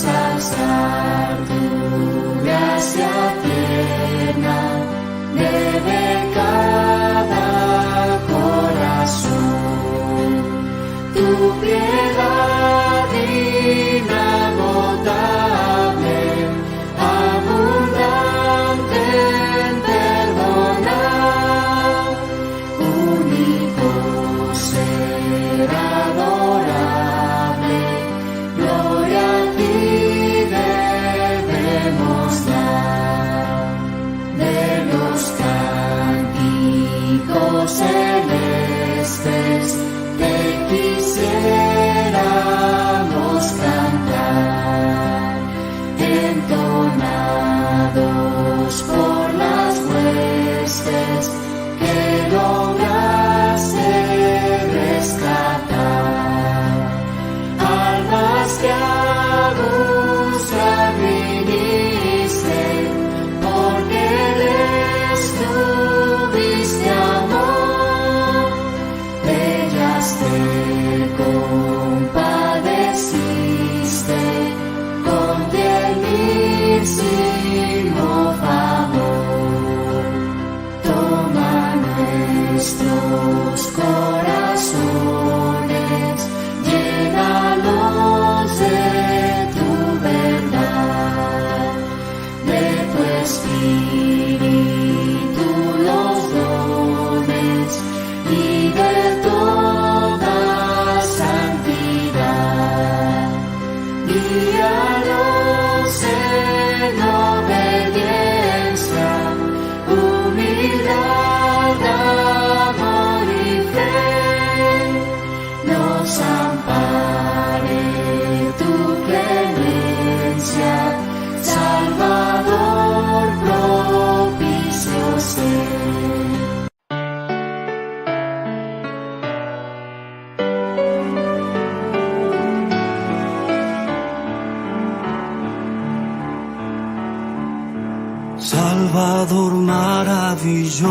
ensalzar tu gracia tierna, debe cada corazón, tu piedad inagotable, abundante en perdonar, único ser adorable, gloria a ti debemos dar. De los cánticos celestes te quisiéramos cantar, entonados por las huestes que lograste rescatar, almas que a buscar viniste, porque les tuviste amor, ellas te compadeciste, con tiernísimo favor. Toma nuestros corazones, llénalos de tu verdad, de tu espíritu los dones y de toda santidad. Guíalos en obediencia, humildad, amor y fe, nos ampare tu clemencia, Salvador propicio ser. Salvador maravilloso,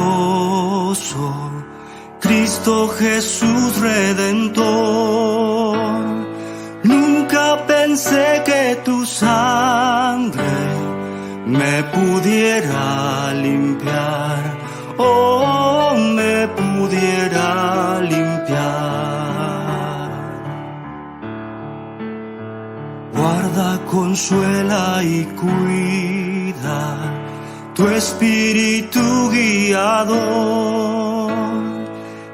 Cristo Jesús Redentor, nunca pensé que tu sangre me pudiera limpiar, oh, me pudiera limpiar. Guarda, consuela y cuida, tu espíritu guiador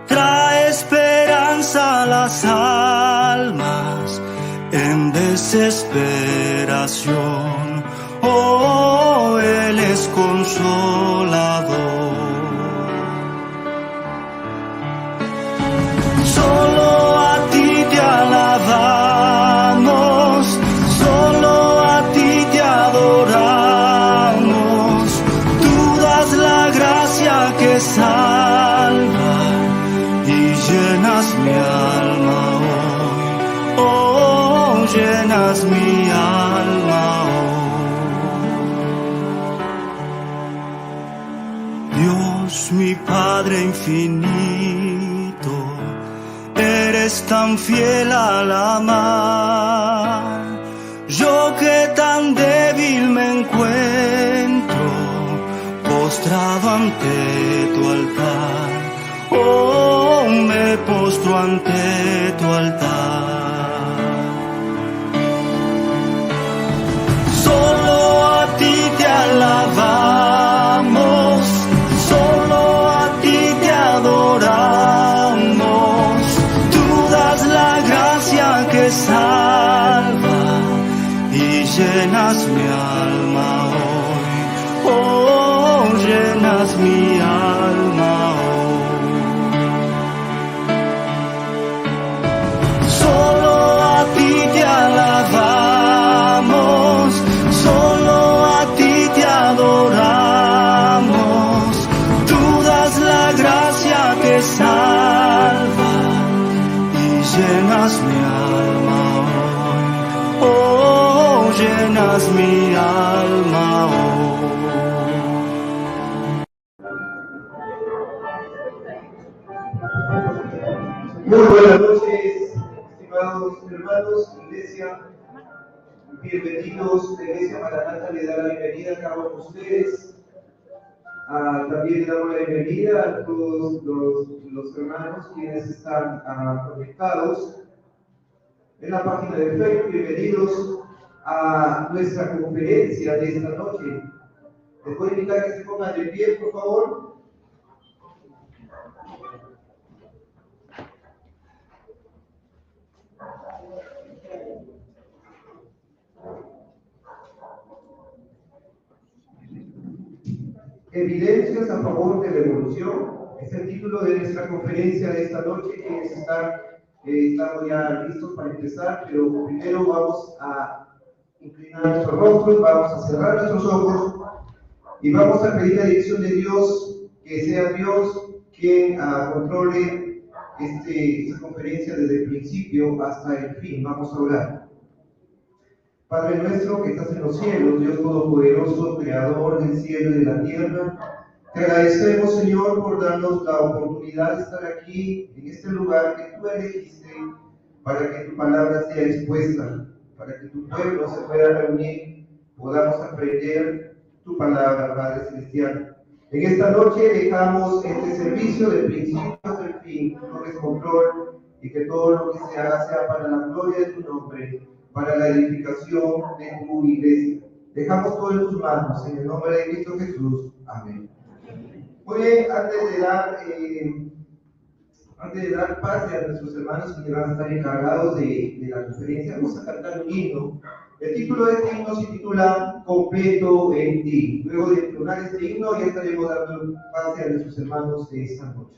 trae esperanza a las almas en desesperación. Oh, Él es consolador. Solo a ti te alabamos, solo a ti te adoramos. La gracia que salva y llenas mi alma hoy, oh, llenas mi alma hoy. Dios, mi Padre infinito, eres tan fiel al amar, yo que tan débil me encuentro, postrado ante tu altar, oh, me postro ante tu altar. Solo a ti te alabamos, solo a ti te adoramos. Tú das la gracia que salva y llenas mi alma hoy, oh, llenas mi alma hoy. Solo a ti te alabamos, solo a ti te adoramos. Tú das la gracia que salva y llenas mi alma hoy, oh, llenas mi alma hoy. Muy buenas noches, estimados hermanos, iglesia. Bienvenidos, la Iglesia Maranatha le da la bienvenida a cada uno de ustedes. También le damos la bienvenida a todos los hermanos quienes están conectados en la página de Facebook. Bienvenidos a nuestra conferencia de esta noche. Les voy a invitar que se pongan de pie, por favor. Evidencias a favor de la evolución es el título de nuestra conferencia de esta noche. Estamos ya listos para empezar, pero primero vamos a inclinar nuestros rostros, vamos a cerrar nuestros ojos y vamos a pedir la dirección de Dios, que sea Dios quien controle esta conferencia desde el principio hasta el fin. Vamos a orar. Padre nuestro que estás en los cielos, Dios Todopoderoso, Creador del cielo y de la tierra, te agradecemos, Señor, por darnos la oportunidad de estar aquí, en este lugar que tú elegiste, para que tu palabra sea expuesta, para que tu pueblo se pueda reunir, podamos aprender tu palabra, Padre Celestial. En esta noche dejamos este servicio del principio hasta el fin, tú tomes control y que todo lo que se haga sea para la gloria de tu nombre, para la edificación de tu iglesia. Dejamos todo en tus manos, en el nombre de Cristo Jesús. Amén. Muy bien, antes de dar pase a nuestros hermanos que van a estar encargados de la conferencia, vamos a cantar un himno. El título de este himno se titula Completo en ti. Luego de entonar este himno, ya estaremos dando pase a nuestros hermanos de esta noche.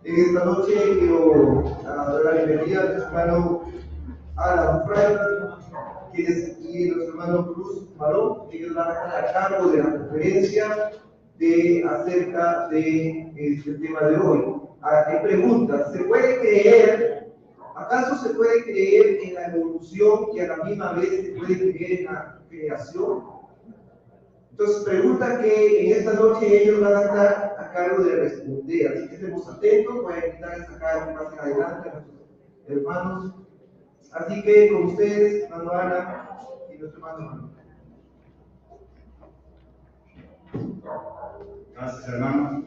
En esta noche quiero dar la bienvenida a nuestro hermano Alan Frank, y nuestro hermano Cruz Marón, que ellos van a estar a cargo de la conferencia acerca de este tema de hoy. Hay preguntas. ¿Se puede creer? ¿Acaso se puede creer en la evolución y a la misma vez se puede creer en la creación? Entonces, pregunta que en esta noche ellos van a estar a cargo de responder. Así que estemos atentos. Voy a invitarles acá que pasen adelante a nuestros hermanos. Así que con ustedes, hermano Ana y nuestro hermano Manuel. Gracias, hermano.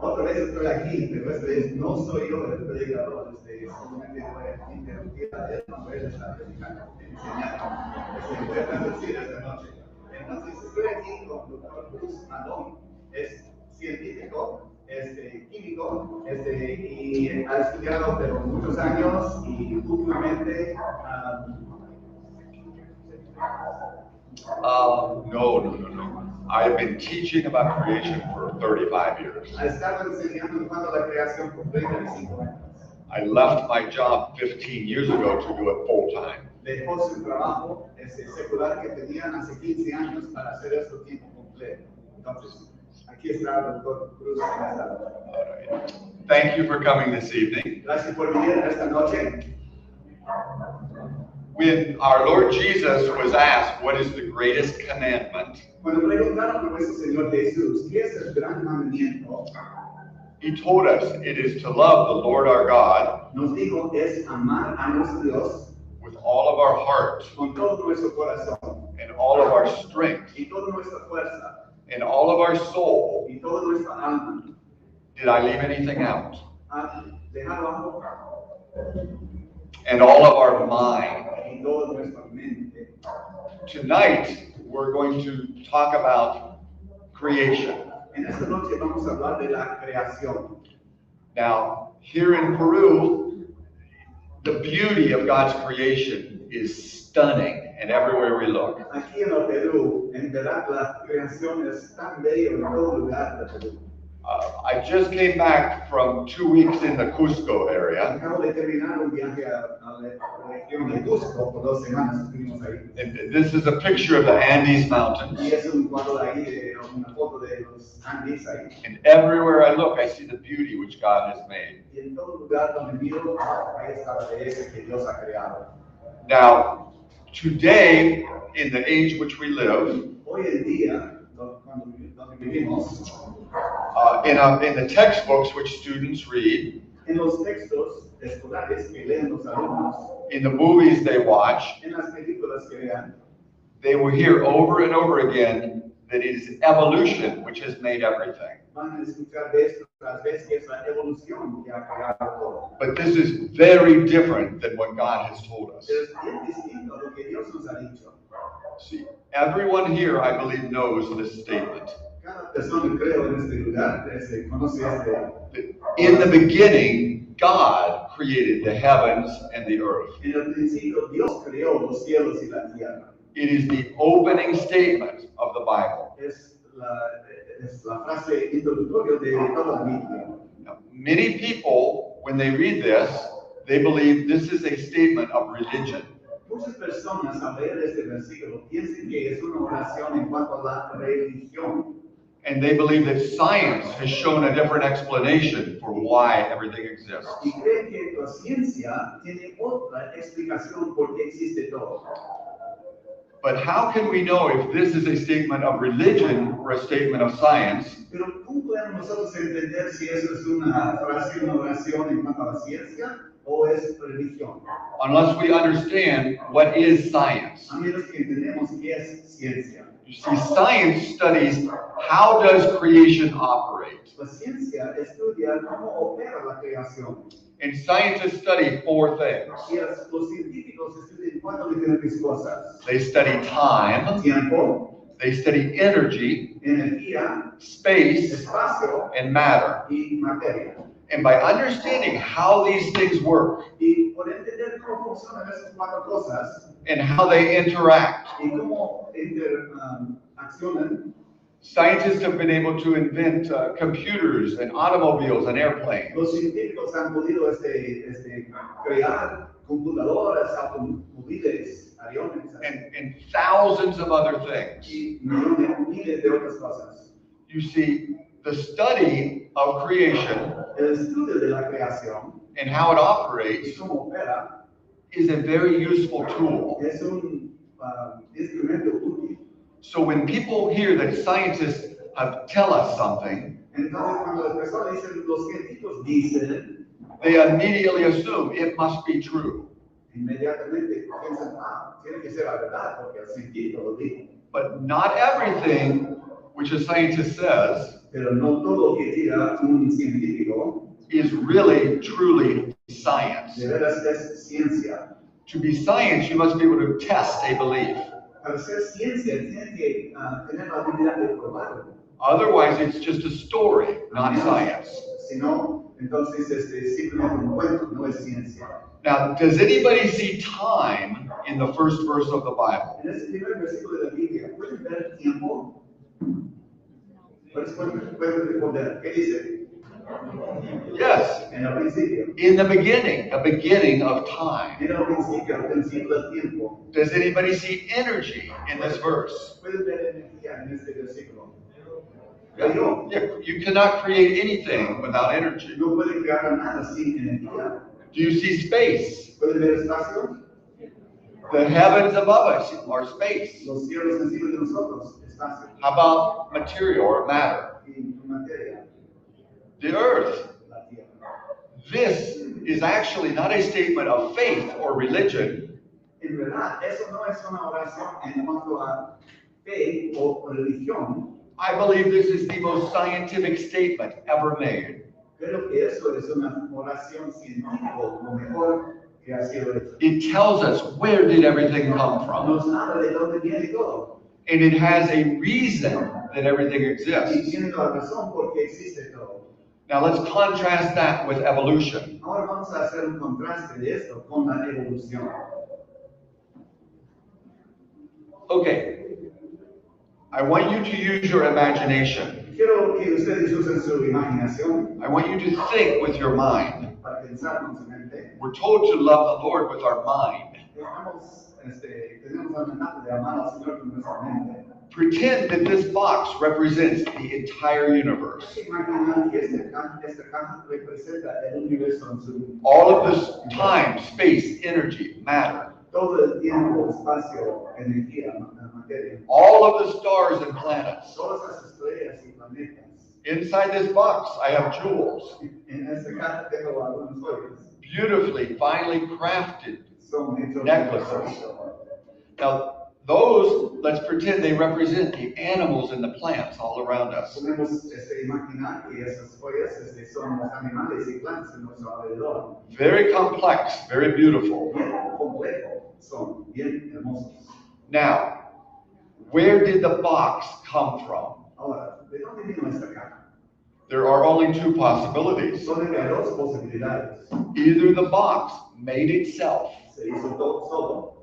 Otra vez estoy aquí, pero esta vez no soy yo el predicador. Solamente voy a interrumpir a él, Manuel está predicando, enseñando. Voy a traducir esta noche. Entonces, estoy aquí con el doctor Cruz Malón, es científico, químico, y ha estudiado por muchos años y últimamente. No. I've been teaching about creation for 35 years. Ha estado enseñando en cuanto a la creación por 35 años. I left my job 15 years ago to do it full time. Dejó su trabajo secular que tenían hace 15 años para hacer esto tiempo completo. Entonces, aquí está el doctor Cruz en esta noche. Thank you for coming this evening. Gracias por venir esta noche. When our Lord Jesus was asked, what is the greatest commandment? Cuando preguntaron por nuestro Señor Jesús, ¿qué es el gran mandamiento? He told us it is to love the Lord our God Nos dijo es amar a nuestro Dios with all of our heart con todo nuestro corazón and all of our strength y toda nuestra fuerza and all of our soul. y toda nuestra alma. Did I leave anything out? Dejar algo And all of our mind. y toda nuestra mente. Tonight, we're going to talk about creation. En esta noche vamos a hablar de la creación. Now, here in Peru, the beauty of God's creation is stunning, and everywhere we look. Aquí en el Perú, en verdad, la creación es tan bella en todo lugar del Perú. I just came back from 2 weeks in the Cusco area, Acabo de terminar un viaje a la región de Cusco por 2 semanas, estuvimos ahí. and this is a picture of the Andes Mountains. Y es un cuadro ahí, una foto de los Andes ahí. And everywhere I look, I see the beauty which God has made. Y en todo lugar donde miro, ahí está la belleza que Dios ha creado. Now, today, in the age which we live, Hoy en día, donde vivimos, in the textbooks which students read, en los textos escolares que leen los alumnos, in the movies they watch, en las películas que vean, they will hear over and over again that it is evolution which has made everything. van a escuchar vez tras vez que es la evolución que ha creado todo. But this is very different than what God has told us. Pero es bien distinto a lo que Dios nos ha dicho. See, everyone here, I believe, knows this statement. Cada persona, creo, en este lugar conoce That in the beginning, God created the heavens and the earth. En el principio, Dios creó los cielos y la tierra. It is the opening statement of the Bible. Es la frase introductoria de toda la Biblia. Now, many people, when they read this, they believe this is a statement of religion. Muchas personas al leer este versículo piensan que es una oración en cuanto a la religión. And they believe that science has shown a different explanation for why everything exists. Y creen que la ciencia tiene otra explicación por qué existe todo. But how can we know if this is a statement of religion or a statement of science Pero ¿cómo podemos nosotros entender si eso es una frase, una oración en cuanto a la ciencia o es religión? unless we understand what is science? A menos que entendemos qué es ciencia. You see, science studies how does creation operate. La ciencia estudia cómo opera la creación. And scientists study 4 things. Y los científicos estudian 4 diferentes cosas. They study time, Tiempo, they study energy, energía, space, espacio and matter. y materia. And by understanding how these things work Y por entender cómo funcionan esas 4 cosas and how they interact, y cómo interaccionan, scientists have been able to invent computers and automobiles and airplanes los científicos han podido crear computadoras, automóviles, aviones and thousands of other things. y miles de otras cosas. You see, the study of creation El estudio de la creación and how it y operates cómo opera is a very useful tool. es un instrumento útil. So when people hear that scientists tell us something, Entonces, cuando las personas dicen, los científicos dicen, they immediately assume it must be true. inmediatamente piensan, tiene que ser la verdad, porque el científico lo dijo. But not everything which a scientist says Pero no todo lo que diga un científico is really, truly science. de veras es ciencia. To be science, you must be able to test a belief. Para ser ciencia, tiene que tener la habilidad de probarlo. Otherwise, it's just a story, not science. Si no, entonces simplemente un cuento, no es ciencia. Now, does anybody see time in the first verse of the Bible? En ese primer versículo de la Biblia, ¿pueden ver tiempo? Pueden responder. ¿Qué dice? Yes. En el principio. In the beginning of time. En el principio del tiempo. Does anybody see energy in this verse? ¿Pueden ver energía en este versículo? Yeah, you cannot create anything without energy. No pueden crear nada sin energía. Do you see space? ¿Pueden ver espacio? The heavens above us are space. Los cielos encima de nosotros, espacio. How about material or matter? Y materia, The earth. la tierra. This is actually not a statement of faith or religion. En verdad, eso no es una oración en cuanto a fe o religión. I believe this is the most scientific statement ever made. Creo que eso es una oración científica, lo mejor que ha sido hecho. It tells us where did everything come from. Nos habla de dónde viene todo. And it has a reason that everything Y exists. tiene la razón por qué existe todo. Now let's contrast that with evolution. Ahora vamos a hacer un contraste de esto con la evolución. Okay. I want you to use your imagination. Quiero que ustedes usen su imaginación I want you to think with your mind. para pensar con su mente. We're told to love the Lord with our mind. Tenemos la amenaza de amar al Señor con nuestra mente. Pretend that this box represents the entire universe. Imaginar que esta caja representa el universo en su All of this time, space, energy, matter. todo el tiempo, espacio, energía, materia. All of the stars and planets. Todas las estrellas y planetas. Inside this box, I have jewels. En esta caja tengo algunas joyas. Beautifully, finely crafted. Son hechos Necklaces. Now, those, let's pretend they represent the animals and the plants all around us. Podemos imaginar que esas joyas son los animales y plantas en nuestro alrededor. Very complex, very beautiful. Bien complejo, son bien hermosos. Now, where did the box come from? Ahora, ¿de dónde vino esta caja? There are only two possibilities. Son dos posibilidades. Either the box made itself. Se hizo todo solo.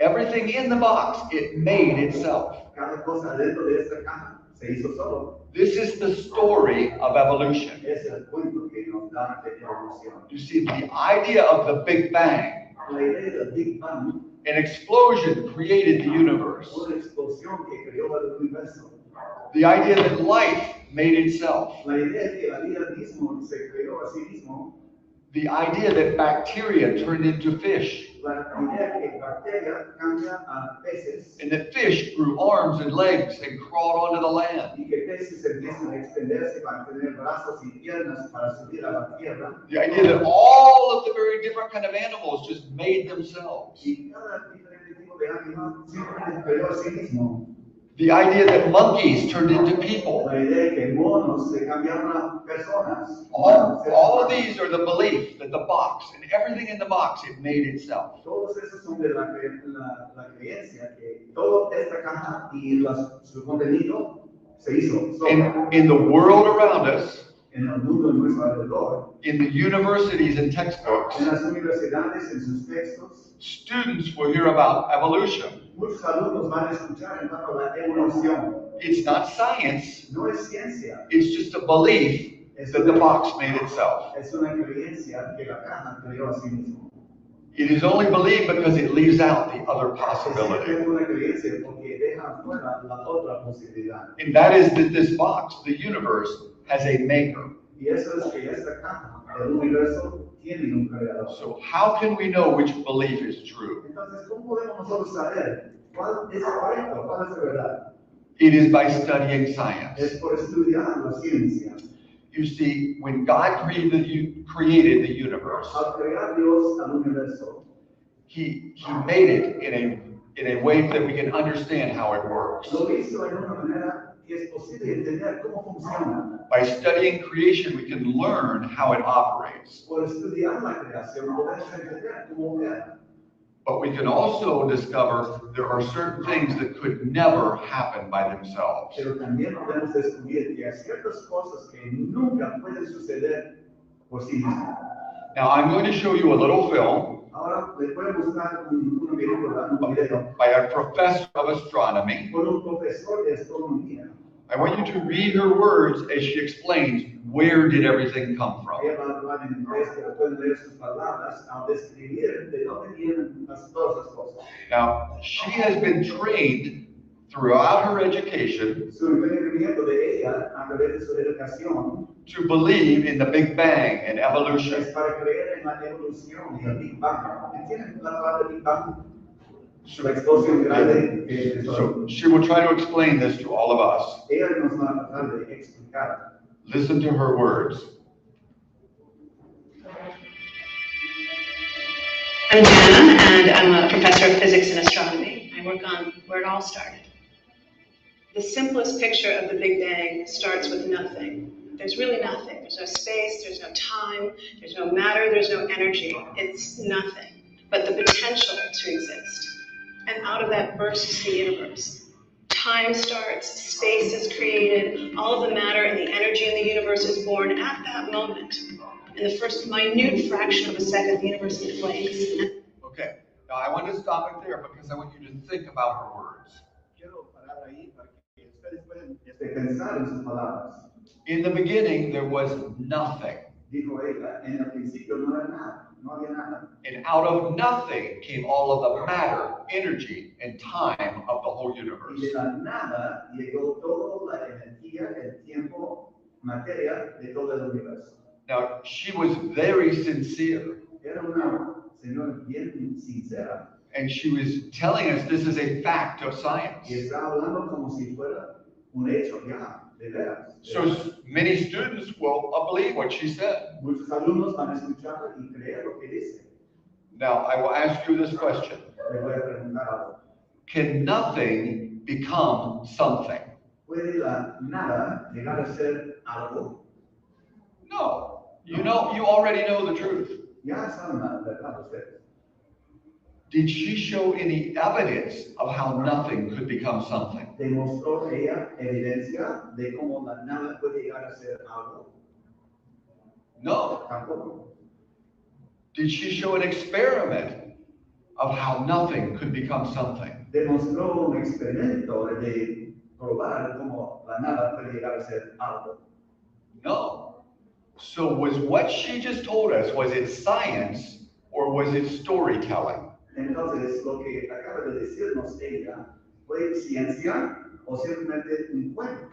Everything in the box, it made itself. Cada cosa dentro de esta caja se hizo solo. This is the story of evolution. Es el cuento que nos da de evolución. You see, the idea of the Big Bang, La idea del Big Bang, an explosion created the universe. una explosión que creó el universo. The idea that life made itself. La idea que la vida mismo se creó a sí mismo. The idea that bacteria turned into fish. La idea que bacteria cambia a peces And that fish grew arms and legs and crawled onto the land. y que peces empiezan a extenderse para tener brazos y piernas para subir a la tierra. The idea that all of the very different kind of animals just made themselves. Y cada diferente tipo de animal simplemente creó a sí mismo. The idea that monkeys turned into people. La idea que monos se cambiaron a personas. All of these are the belief that the box and everything in the box, it made itself. Todos esos son de la creencia que toda esta caja y su contenido se hizo solo. In the world around us, En el mundo en nuestro alrededor, in the universities and textbooks, en las universidades, en sus textos, students will hear about evolution. muchos alumnos van a escuchar en cuanto a la evolución. It's not science, No es ciencia, it's just a belief that the box made itself. es una creencia que la caja creó a sí mismo. It is only believed because it leaves out the other Es possibility. una creencia porque deja fuera la otra posibilidad. And that is that this box, the universe, has a maker. Y eso es que esta caja, el universo, tiene un creador. So how can we know which belief is true? Entonces, ¿cómo podemos nosotros saber cuál es correcto, cuál es la verdad? It is by studying science. es por estudiar la ciencia. You see, when God created the universe, Al crear Dios al universo, He made it in a way that we can understand how it works. lo hizo en una manera que es posible entender cómo funciona. By studying creation, we can learn how it operates. Por estudiar la creación podemos entender cómo opera. But we can also discover there are certain things that could never happen by themselves. Pero también podemos descubrir que hay ciertas cosas que nunca pueden suceder por sí mismas. Now, I'm going to show you a little film Ahora les voy a mostrar una película, un video, by a professor of astronomy. con un profesor de astronomía. I want you to read her words as she explains where did everything come from. Ella va a hablar en inglés, pero pueden leer sus palabras al describir de dónde vienen todas las cosas. Now, she has been trained throughout her education Su entrenamiento de ella, a través de su educación, to believe in the Big Bang and evolution. es para creer en la evolución y el Big Bang. ¿Entienden la palabra Big Bang? La explosión grande que es So she will try to explain this to all of us. ella nos va a tratar de explicar. Listen to her words. I'm Hannah, and I'm a professor of physics and astronomy. I work on where it all started. The simplest picture of the Big Bang starts with nothing. There's really nothing. There's no space, there's no time, there's no matter, there's no energy. It's nothing but the potential to exist. And out of that bursts the universe. Time starts, space is created, all of the matter and the energy in the universe is born at that moment. In the first minute fraction of a second, the universe inflates. Okay, now I want to stop it there because I want you to think about her words. Quiero parar ahí para que ustedes puedan pensar en sus palabras. In the beginning, there was nothing. Dijo ella, en el principio no era nada, no había nada. And out of nothing came all of the matter, energy, and time of the whole Y universe. de la nada llegó toda la energía, el tiempo, materia de todo el universo. Now, she was very sincere, Era una señora bien sincera and she was telling us this is a fact of science. y está hablando como si fuera un hecho ya, de veras. So many students will believe what she said. Muchos alumnos van a escuchar y creer lo que dice. Now, I will ask you this question. Le voy a preguntar algo. Can nothing become something? ¿Puede la nada llegar a ser algo? No. You already know the truth. Ya saben la verdad ustedes. Did she show any evidence of how nothing could become something? ¿Demostró ella evidencia de cómo la nada puede llegar a ser algo? No. Tampoco. Did she show an experiment of how nothing could become something? Demostró un experimento de probar cómo la nada puede llegar a ser algo. No. So was what she just told us, was it science or was it storytelling? Entonces, lo que acaba de decirnos ella, ¿fue ciencia o simplemente un cuento?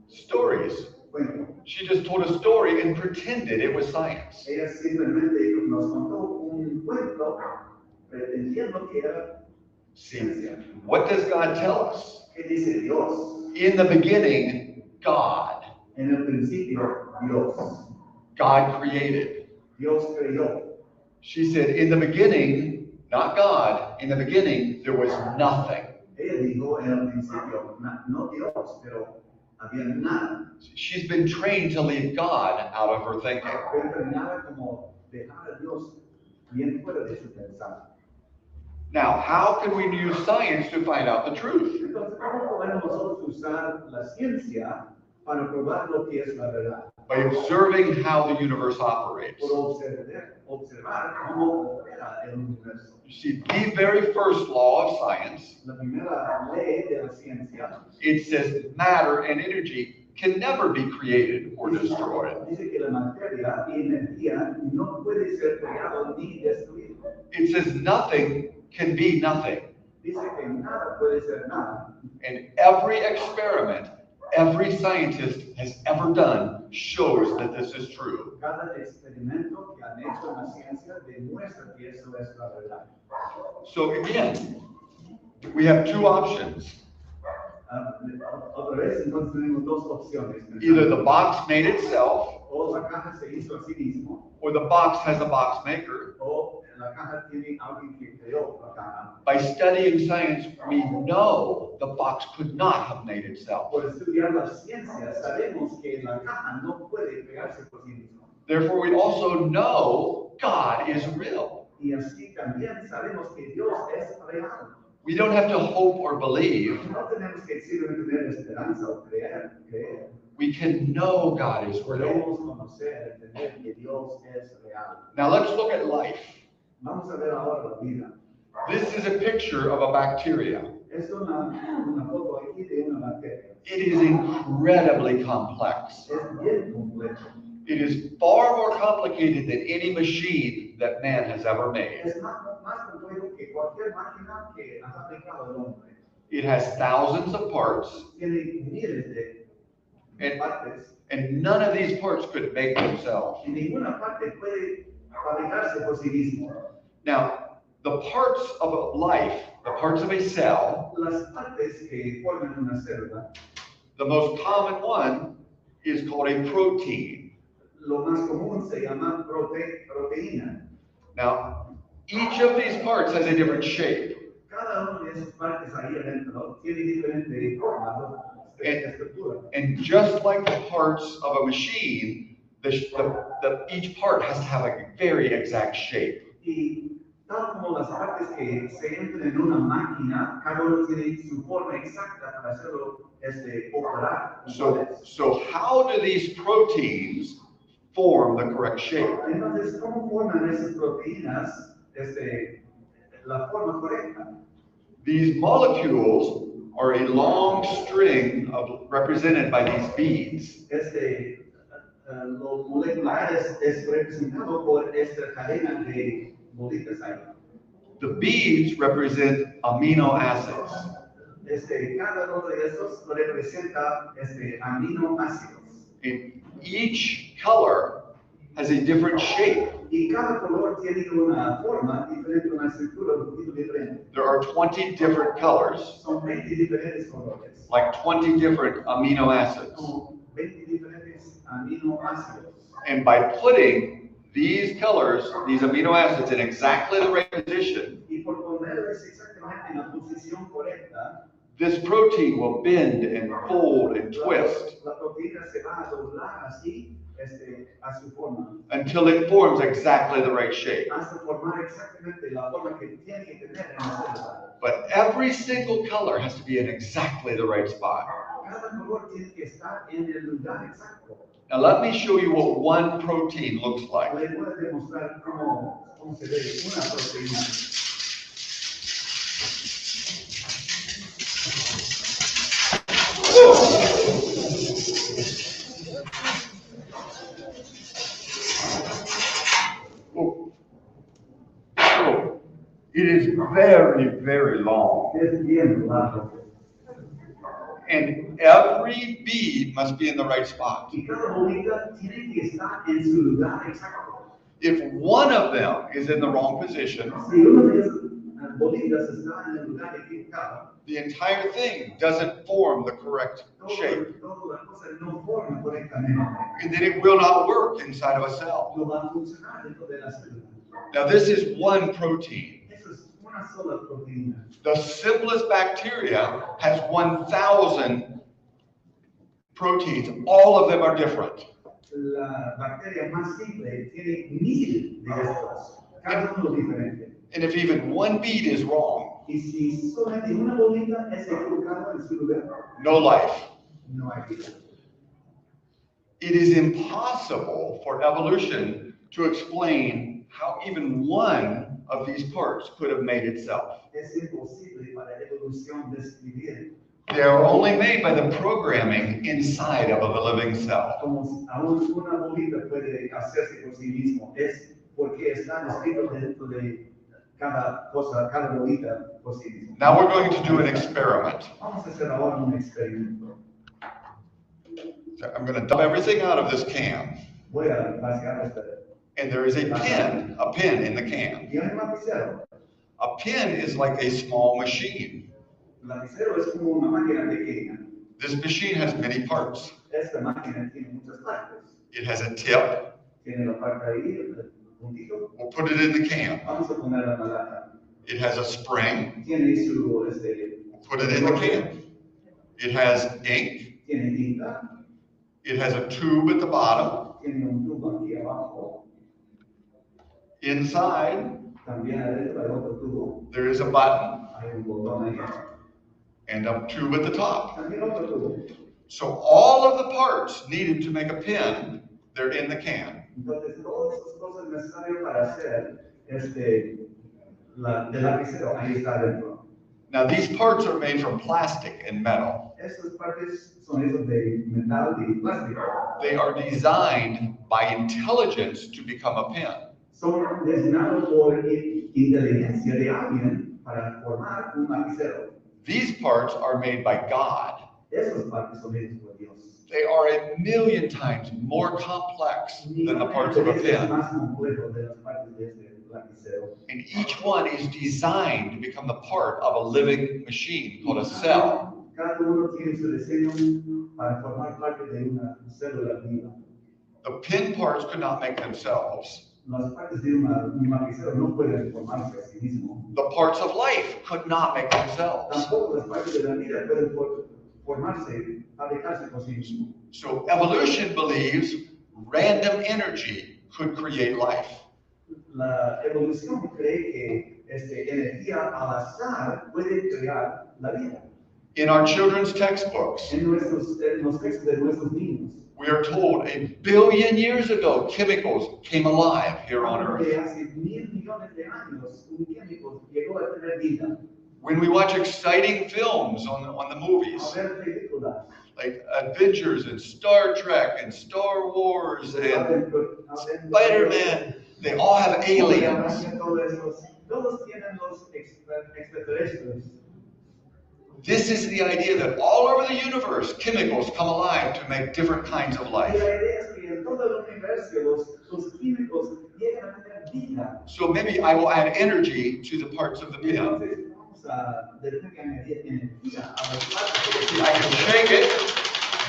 Stories. Cuento. She just told a story and pretended it was science. Ella simplemente nos contó un cuento pretendiendo que era See, ciencia. what does God tell us? ¿Qué dice Dios? In the beginning, God. En el principio, Dios. God created. Dios creó. She said, in the beginning, not God, in the beginning, there was nothing. Ella dijo en el principio, no Dios, pero había nada. She's been trained to leave God out of her thinking. Pero nada como dejar a Dios bien fuera de su pensar. Now, how can we use science to find out the truth? Entonces, ¿cómo podemos nosotros usar la ciencia para probar lo que es la verdad? By observing how the universe operates. Por observar cómo opera el universo. You see, the very first law of science, La primera ley de la ciencia it says matter and energy can never be created or destroyed. dice que la materia y energía no puede ser creado ni destruido. It says nothing can be nothing. Dice que nada puede ser nada. And every experiment every scientist has ever done shows that this is true. Cada experimento que han hecho en la ciencia demuestra que eso es la verdad. So again, we have two options. Otra vez, entonces tenemos dos opciones. Either the box made itself, O la caja se hizo a sí mismo, or the box has a box maker. o la caja tiene alguien que creó la caja. By studying science, we know the box could not have made itself. Por estudiar la ciencia, sabemos que la caja no puede crearse por sí misma. Therefore, we also know God is real. Y así también sabemos que Dios es real. We don't have to hope or believe. No tenemos que simplemente tener esperanza o creer. We can know God is real. Podemos conocer, entender que Dios es real. Now let's look at life. Vamos a ver ahora la vida. This is a picture of a bacteria. Es una foto aquí de una bacteria. It is incredibly complex. Es bien complejo. It is far more complicated than any machine that man has ever made. Es más complejo que cualquier máquina que ha fabricado el hombre. It has thousands of parts, Tiene miles de partes. and none of these parts could make themselves. Y ninguna parte puede fabricarse por sí mismo. Now, the parts of a life, the parts of a cell, Las partes que forman una célula, the most common one is called a protein. lo más común se llama proteína. Now, each of these parts has a different shape. Cada una de esas partes ahí adentro tiene diferente forma, estructura. And just like the parts of a machine, each part has to have a very exact shape. Y tal como las partes que se entran en una máquina, cada uno tiene su forma exacta para hacerlo operar. So how do these proteins form the correct shape? Entonces, ¿cómo forman esas proteínas la forma correcta? These molecules are a long string represented by these beads. Lo molecular es representado por esta cadena de bolitas ahí. The beads represent amino acids. Cada uno de estos representa aminoácidos. And each color has a different shape. Y cada color tiene una forma diferente, una estructura un poquito diferente. There are 20 different colors, Son 20 diferentes colores. like 20 different amino acids. Son 20 diferentes aminoácidos. And by putting these colors, these amino acids, in exactly the right position, Y por ponerles exactamente en la posición correcta, this protein will bend and fold and twist la proteína se va a doblar así, a su forma, until it forms exactly the right shape. hasta formar exactamente la forma que tiene que tener en la célula. But every single color has to be in exactly the right spot. Cada color tiene que estar en el lugar exacto. Now let me show you what one protein looks like. Le voy a demostrar cómo se ve una proteína. Oh, it is very, very long. Es bien largo. And every bead must be in the right spot. Y cada bolita tiene que estar en su lugar exacto. If one of them is in the wrong position, Si una de esas bolitas está en el lugar equivocado, the entire thing doesn't form the correct shape. toda la cosa no forma correctamente. And then it will not work inside of a cell. No va a funcionar dentro de la célula. Now this is one protein. Eso es una sola proteína. The simplest bacteria has 1,000 proteins. All of them are different. La bacteria más simple tiene 1000 de estos, cada uno diferente. And if even one bead is wrong, Y si solamente una bolita es equivocada en su lugar, no life. no hay vida. It is impossible for evolution to explain how even one of these parts could have made itself. Es imposible para la evolución describir They are only made by the programming inside of a living cell. como aún una bolita puede hacerse por sí mismo. Es porque están escritos dentro de cada cosa, cada bolita por sí mismo. Now we're going to do an experiment. Vamos a hacer ahora un experimento. So I'm going to dump everything out of this can. Voy a vaciar esta. And there is a pen in the can. Y hay un lapicero. A pen is like a small machine. lapicero es como una máquina pequeña. This machine has many parts. Esta máquina tiene muchas partes. It has a tip. Tiene la parte ahí, el puntito. We'll put it in the can. Vamos a ponerla en la lata. It has a spring. Tiene su, We'll put it in the can. It has ink. Tiene tinta. It has a tube at the bottom. Tiene un tubo aquí abajo. Inside, También adentro hay otro tubo. there is a button Hay un botón ahí. and a tube at the top. También otro tubo. So all of the parts needed to make a pen, they're in the can. Entonces, todas esas cosas necesarias para hacer del lapicero, ahí está adentro. Now these parts are made from plastic and metal. Estas partes son hechas de metal y plástico. They are designed by intelligence to become a pen. Son diseñados por inteligencia de alguien para formar un lapicero. These parts are made by God. Esas partes son hechas por Dios. They are a million times more complex than the parts of a Es pen. más complejo de las partes de este lapicero. And each one is designed to become the part of a living machine called a cell. Cada uno tiene su diseño para formar parte de una célula viva. The pen parts could not make themselves. Las partes de un lapicero no pueden formarse a sí mismo. The parts of life could not make themselves. Tampoco las partes de la vida pueden formarse, fabricarse por sí mismo. So evolution believes random energy could create life. La evolución cree que energía al azar puede crear la vida. In our children's textbooks, En los textos de nuestros niños, we are told 1 billion years ago, chemicals came alive here on Earth. de hace 1.000 millones de años, un químico llegó a tener vida. When we watch exciting films on the A movies, ver películas. like Adventures and Star Trek and Star Wars and Spider-Man, they all have aliens. Todos tienen los extraterrestres. This is the idea that all over the universe, chemicals come alive to make different kinds of Y la life. idea es que en todo el universo los químicos llegan a tener vida. So maybe I will add energy to the parts of the pen. Entonces vamos a tener que añadir energía a las partes. I can shake it.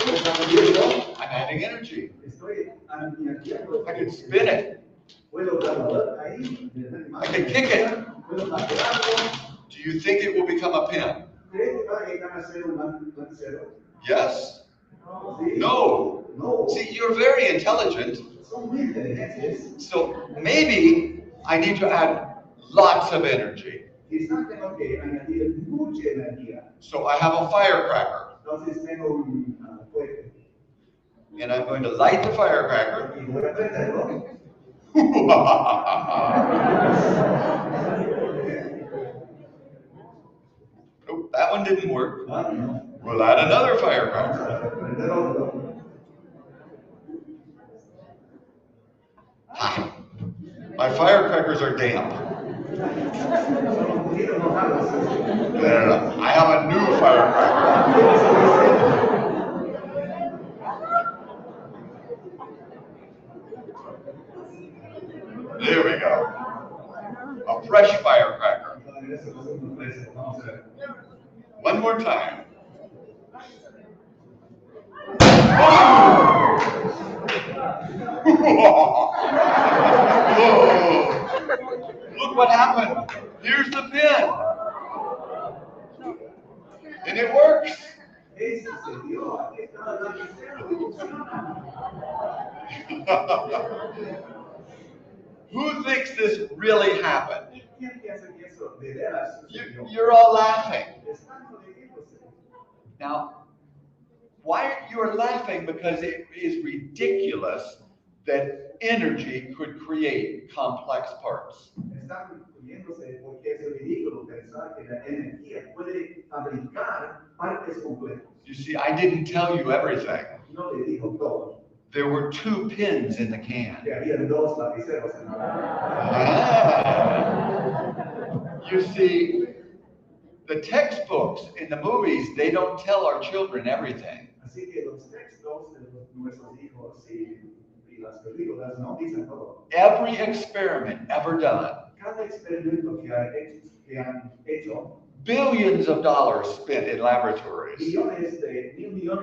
Estamos viendo, I'm adding energy. estoy añadiendo. I can spin it. Puedo dar la vuelta ahí. I can kick it. Puedo patearlo. Do you think it will become a pen? ¿Cree que va a llegar a ser un lapicero? Yes? Sí. No. No. See, you're very intelligent, Son muy inteligentes. so maybe I need to add lots of energy. Quizás tengo que añadir mucha energía. So I have a firecracker, Entonces tengo un cohete. and I'm going to light the firecracker. Y voy a prenderlo. Nope, that one didn't work. Ah, no. We'll add another firecracker. Vamos a prender otro. Ah, my firecrackers are damp. Son un poquito mojados. No. I have a new firecracker. There we go. A fresh firecracker. Vamos a ver. One more time. Look what happened. Here's the pin. And it works. Ese se dio. Aquí está el lapicero y funciona. Who thinks this really happened? ¿Quién piensa que eso de veras sucedió? You're all laughing. Están riéndose. Now, why you are laughing? Because it is ridiculous that energy could create complex parts. Están riéndose porque es ridículo pensar que la energía puede fabricar partes complejas. You see, I didn't tell you everything. No le dijo todo. There were 2 pins in the can. Que había dos lapiceros en la Ah. You see, the textbooks in the movies, they don't tell our children everything. Así que los textos de nuestros hijos y las películas no dicen todo. Every experiment ever done Cada experimento que han hecho billions of dollars spent in laboratories, millones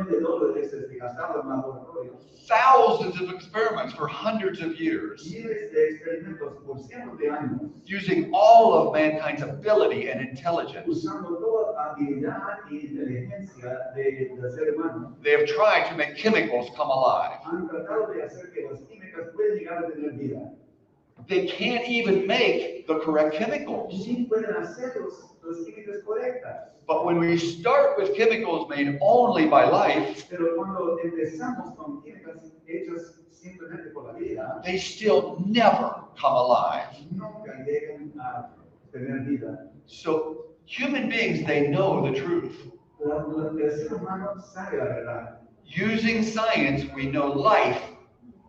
de dólares gastados en laboratorios, thousands of experiments for hundreds of years, miles de experimentos por cientos de años, using all of mankind's ability and intelligence. usando toda habilidad e inteligencia del ser humano. They have tried to make chemicals come alive. Han tratado de hacer que las químicas puedan llegar a tener vida. They can't even make the correct chemicals. Sí pueden hacer las químicas correctas. But when we start with chemicals made only by life, Pero cuando empezamos con químicas hechas simplemente por la vida, they still never come alive. nunca llegan a tener vida. So human beings, they know the truth. El ser humano sabe la verdad. Using science, we know life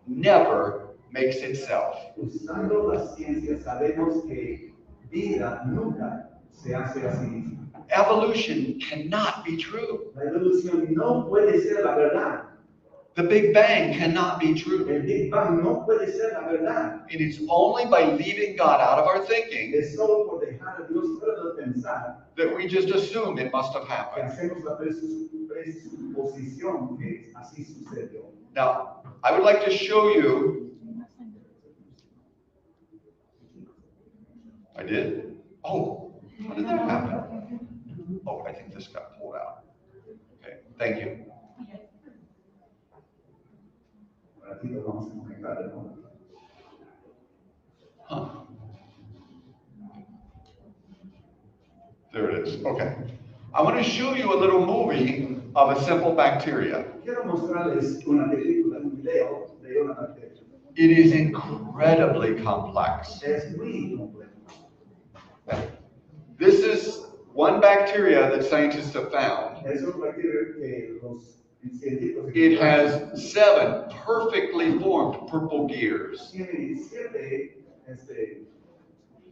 never makes itself. Usando la ciencia sabemos que vida nunca se hace a sí misma. Evolution cannot be true. La evolución no puede ser la verdad. The Big Bang cannot be true. El Big Bang no puede ser la verdad. It is only by leaving God out of our thinking Es solo por dejar a Dios fuera de pensar that we just assume it must have que happened. hacemos la presuposición que así sucedió. Now, I would like to show you. I did? Oh, how did that happen? Oh, I think this got pulled out. Okay, thank you. Ahora sí lo vamos a conectar, ¿no? Huh. There it is. Okay. I want to show you a little movie of a simple bacteria. Quiero mostrarles una película, un video de una bacteria. It is incredibly complex. Es muy complejo. This is one bacteria that scientists have found. Es una bacteria que los científicos It has 7 perfectly formed purple gears. tiene 7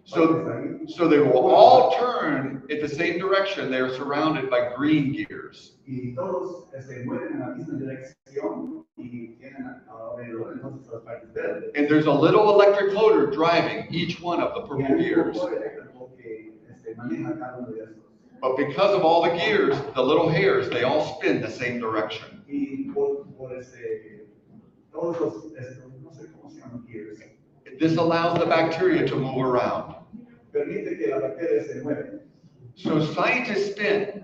So they will all turn in the same direction. They are surrounded by green gears. y todos se mueven en la misma dirección y tienen alrededor entonces las partes verdes. And there's a little electric motor driving each one of the Y purple hay un gears. motor eléctrico que maneja cada uno de estos. But because of all the gears, the little hairs, they all spin the same direction. Y por todos los, no sé cómo se llaman gears, This allows the bacteria to move around. permite que la bacteria se mueva. So scientists spend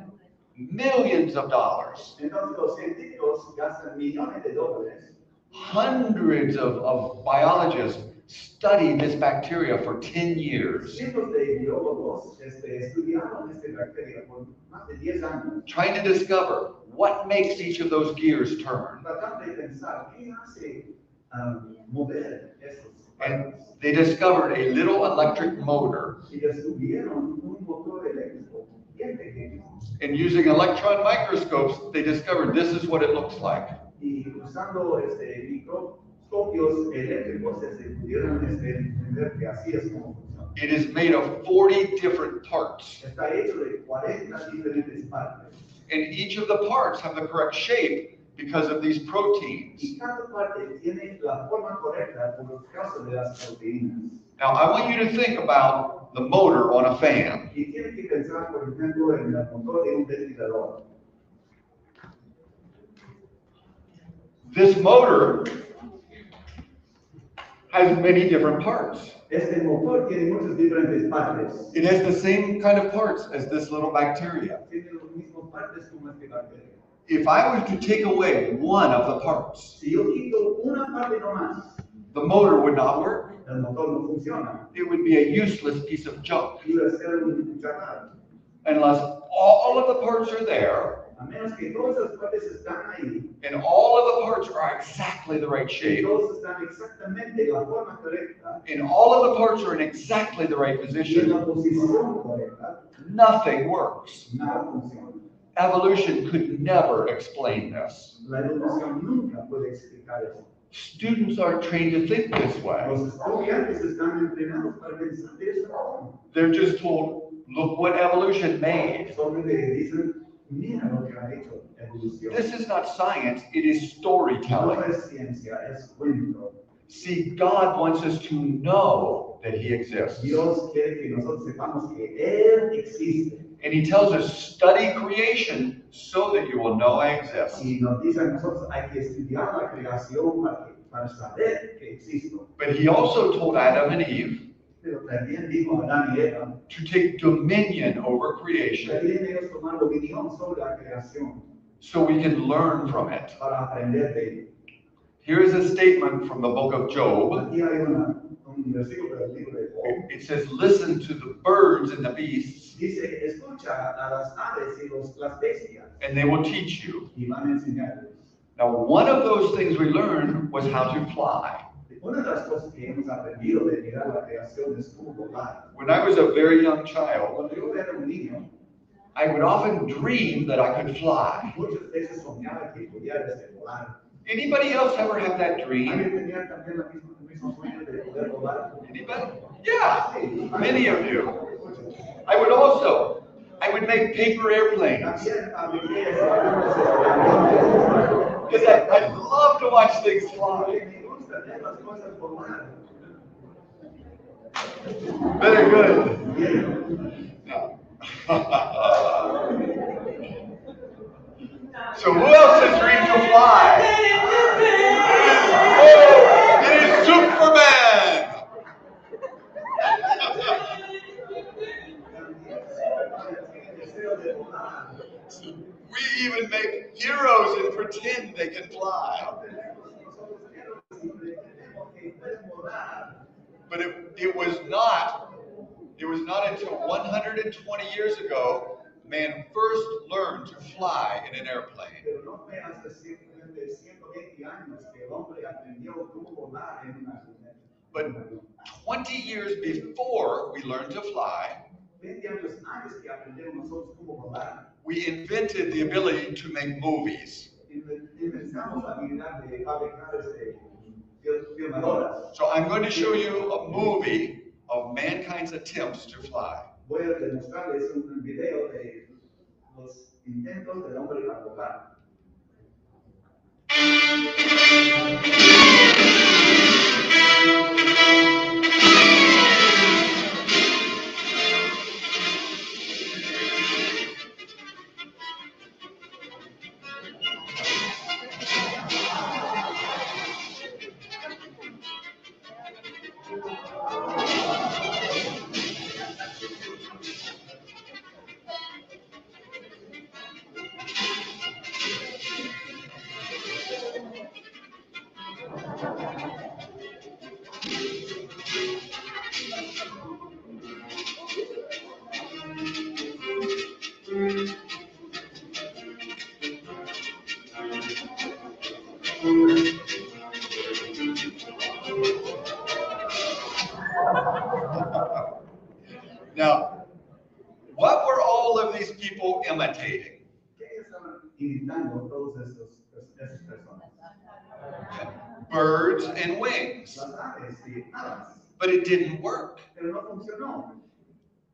millions of dollars, Entonces los científicos gastan millones de dólares. hundreds of biologists study this bacteria for 10 years, Cientos de biólogos estudiaron esta bacteria por más de 10 años, trying to discover what makes each of those gears turn. tratando de pensar qué hace mover estos And partes. they discovered a little electric motor. Y descubrieron un motor eléctrico bien pequeño. And using electron microscopes, they discovered this is what it looks like. Y usando microscopios eléctricos pudieron entender que así es como funciona. It is made of 40 different parts. Está hecho de 40 diferentes partes. And each of the parts have the correct shape because of these proteins. Y cada parte tiene la forma correcta por causa de las proteínas. Now, I want you to think about the motor on a fan. Y tienen que pensar, por ejemplo, en el motor de un ventilador. This motor has many different parts. Este motor tiene muchas diferentes partes. It has the same kind of parts as this little bacteria. Tiene las mismas partes como este bacteria. If I was to take away one of the parts, Si yo quito una parte nomás, the motor would not work. el motor no funciona. It would be a useless piece of junk. Iba a ser un chatarra. Unless all of the parts are there A menos que todas las partes están ahí, and all of the parts are exactly the right y shape, todos están exactamente en la forma correcta, and all of the parts are in exactly the right y en position, la posición correcta, nothing works. nada funciona. Evolution could never explain this. La evolución nunca puede explicar eso. Students aren't trained to think this way. Los estudiantes están entrenados para pensar de esa forma. They're just told, look what evolution made. Solo le dicen, mira lo que ha hecho evolución. This is not science, it is No storytelling. es ciencia, es cuento. See, God wants us to know that He exists. Dios quiere que nosotros sepamos que Él existe. And he tells us, study creation so that you will know I exist. Y nos dice a nosotros, hay que estudiar la creación para saber que existo. But he also told Adam and Eve Pero también dijo a Adán y Eva, to take dominion over creation también ellos tomaron dominio sobre la creación so we can learn from it. para aprender de ello. Here is a statement from the book of Job. Aquí hay un versículo del libro de Job. It says, listen to the birds and the beasts, Dice, escucha a las aves y las bestias and they will teach you. y van a enseñarles. Now, one of those things we learned was how to fly. Una de las cosas que hemos aprendido de mirar la creación es cómo volar. When I was a very young child, Cuando yo era un niño, I would often dream that I could fly. muchas veces soñaba que pudiera volar. Anybody else ever have that dream? ¿Alguien tenía también el mismo sueño de poder volar? Anybody? Yeah, Sí, many of you. muchos. I would make paper airplanes. También aprendí eso. Because I love to watch things fly. Me gusta ver las cosas volar. Very good. Bien. No. So who else has dreamed to fly? Oh, it is Superman! We even make heroes and pretend they can fly. But it was not until 120 years ago man first learned to fly in an airplane. Pero no fue hasta simplemente 120 años que el hombre aprendió cómo volar en una But 20 years before we learned to fly, 20 años antes que aprendemos nosotros cómo volar, we invented the ability to make movies. inventamos la habilidad de fabricar filmadoras. So I'm going to show you a movie of mankind's attempts to fly. Voy a demostrarles un video de los intentos del hombre para volar. Now, what were all of these people imitating? ¿Qué estaban imitando todos esas personas? Birds and wings. Las aves y alas. But it didn't work. Pero no funcionó.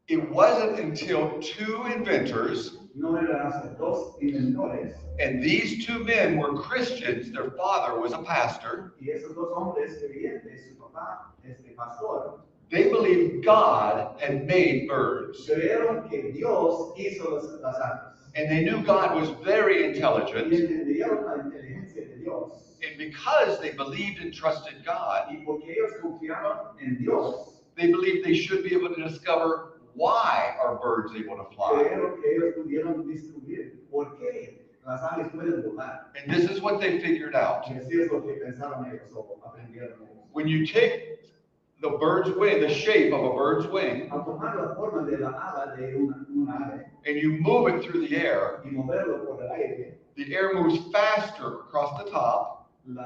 It wasn't until two inventors, No eran hasta dos inventores and these two men were Christians, their father was a pastor. y esos dos hombres creyentes, su papá, pastor, They believed God had made birds. creyeron que Dios hizo las aves. And they knew God was very Y intelligent. entendieron la inteligencia de Dios. And because they believed and trusted God, Y porque ellos confiaron en Dios, they believed they should be able to discover why are birds able to fly. creyeron que ellos pudieron descubrir por qué las aves pueden volar. And this is what they figured out. Y así es lo que pensaron ellos o aprendieron ellos. When you take the bird's wing, the shape of a bird's wing, Al tomar la forma de la ala de una ave and you move it through the air, y moverlo por el aire, the air moves faster across the top, el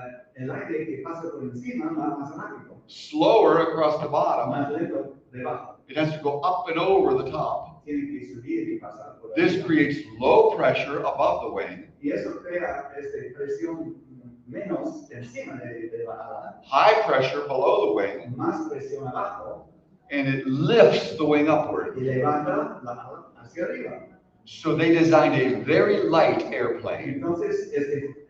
aire que pasa por encima va más rápido, slower across the bottom. más lento debajo. It has to go up and over the top. Tiene que subir y pasar por This arriba. creates low pressure above the wing, Y eso crea presión menos encima de la ala, high pressure below the wing, más presión abajo, and it lifts the wing upward. y levanta la ala hacia arriba. So they designed a very light airplane, Entonces,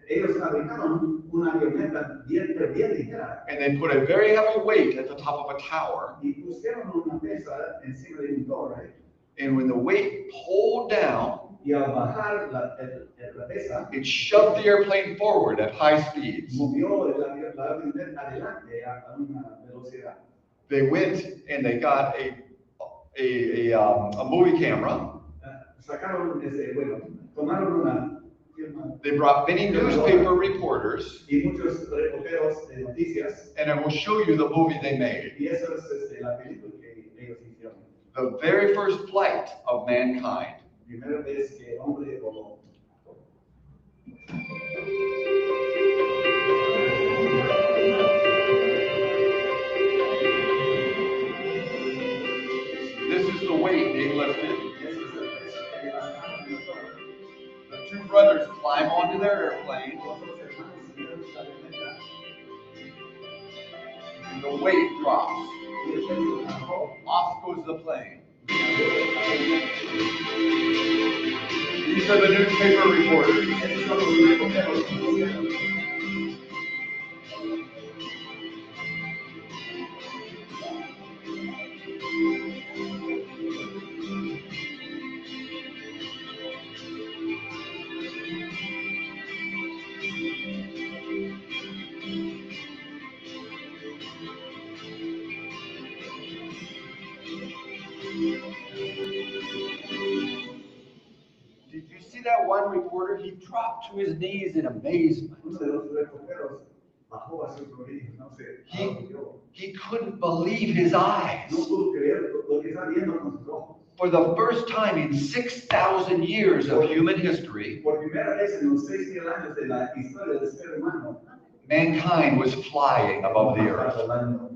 ellos fabricaron una avioneta bien ligera and they put a very heavy weight at the top of a tower, y pusieron una mesa encima de un torre And when the weight pulled down, y al bajar la pesa, it shoved the airplane forward at high speeds. movió el avión adelante a una velocidad. They went and they got a movie camera. Sacaron, bueno, tomaron una firma They brought many newspaper reporters, y muchos reporteros de noticias, and I will show you the movie they made. y eso es la película que ellos hicieron. The very first flight of mankind. Primera vez que el hombre voló. This is the weight they lifted. The two brothers climb onto their airplane, and the weight drops. Off goes the plane. These are the newspaper reporters. Did you see that one reporter? He dropped to his knees in amazement. Uno de los reporteros bajó a sus rodillas, no sé. He couldn't believe his eyes. No pudo creer lo que está viendo con sus ojos. For the first time in 6,000 years of human history, Por primera vez en los 6,000 años de la historia del ser humano, mankind was flying above the earth. volando.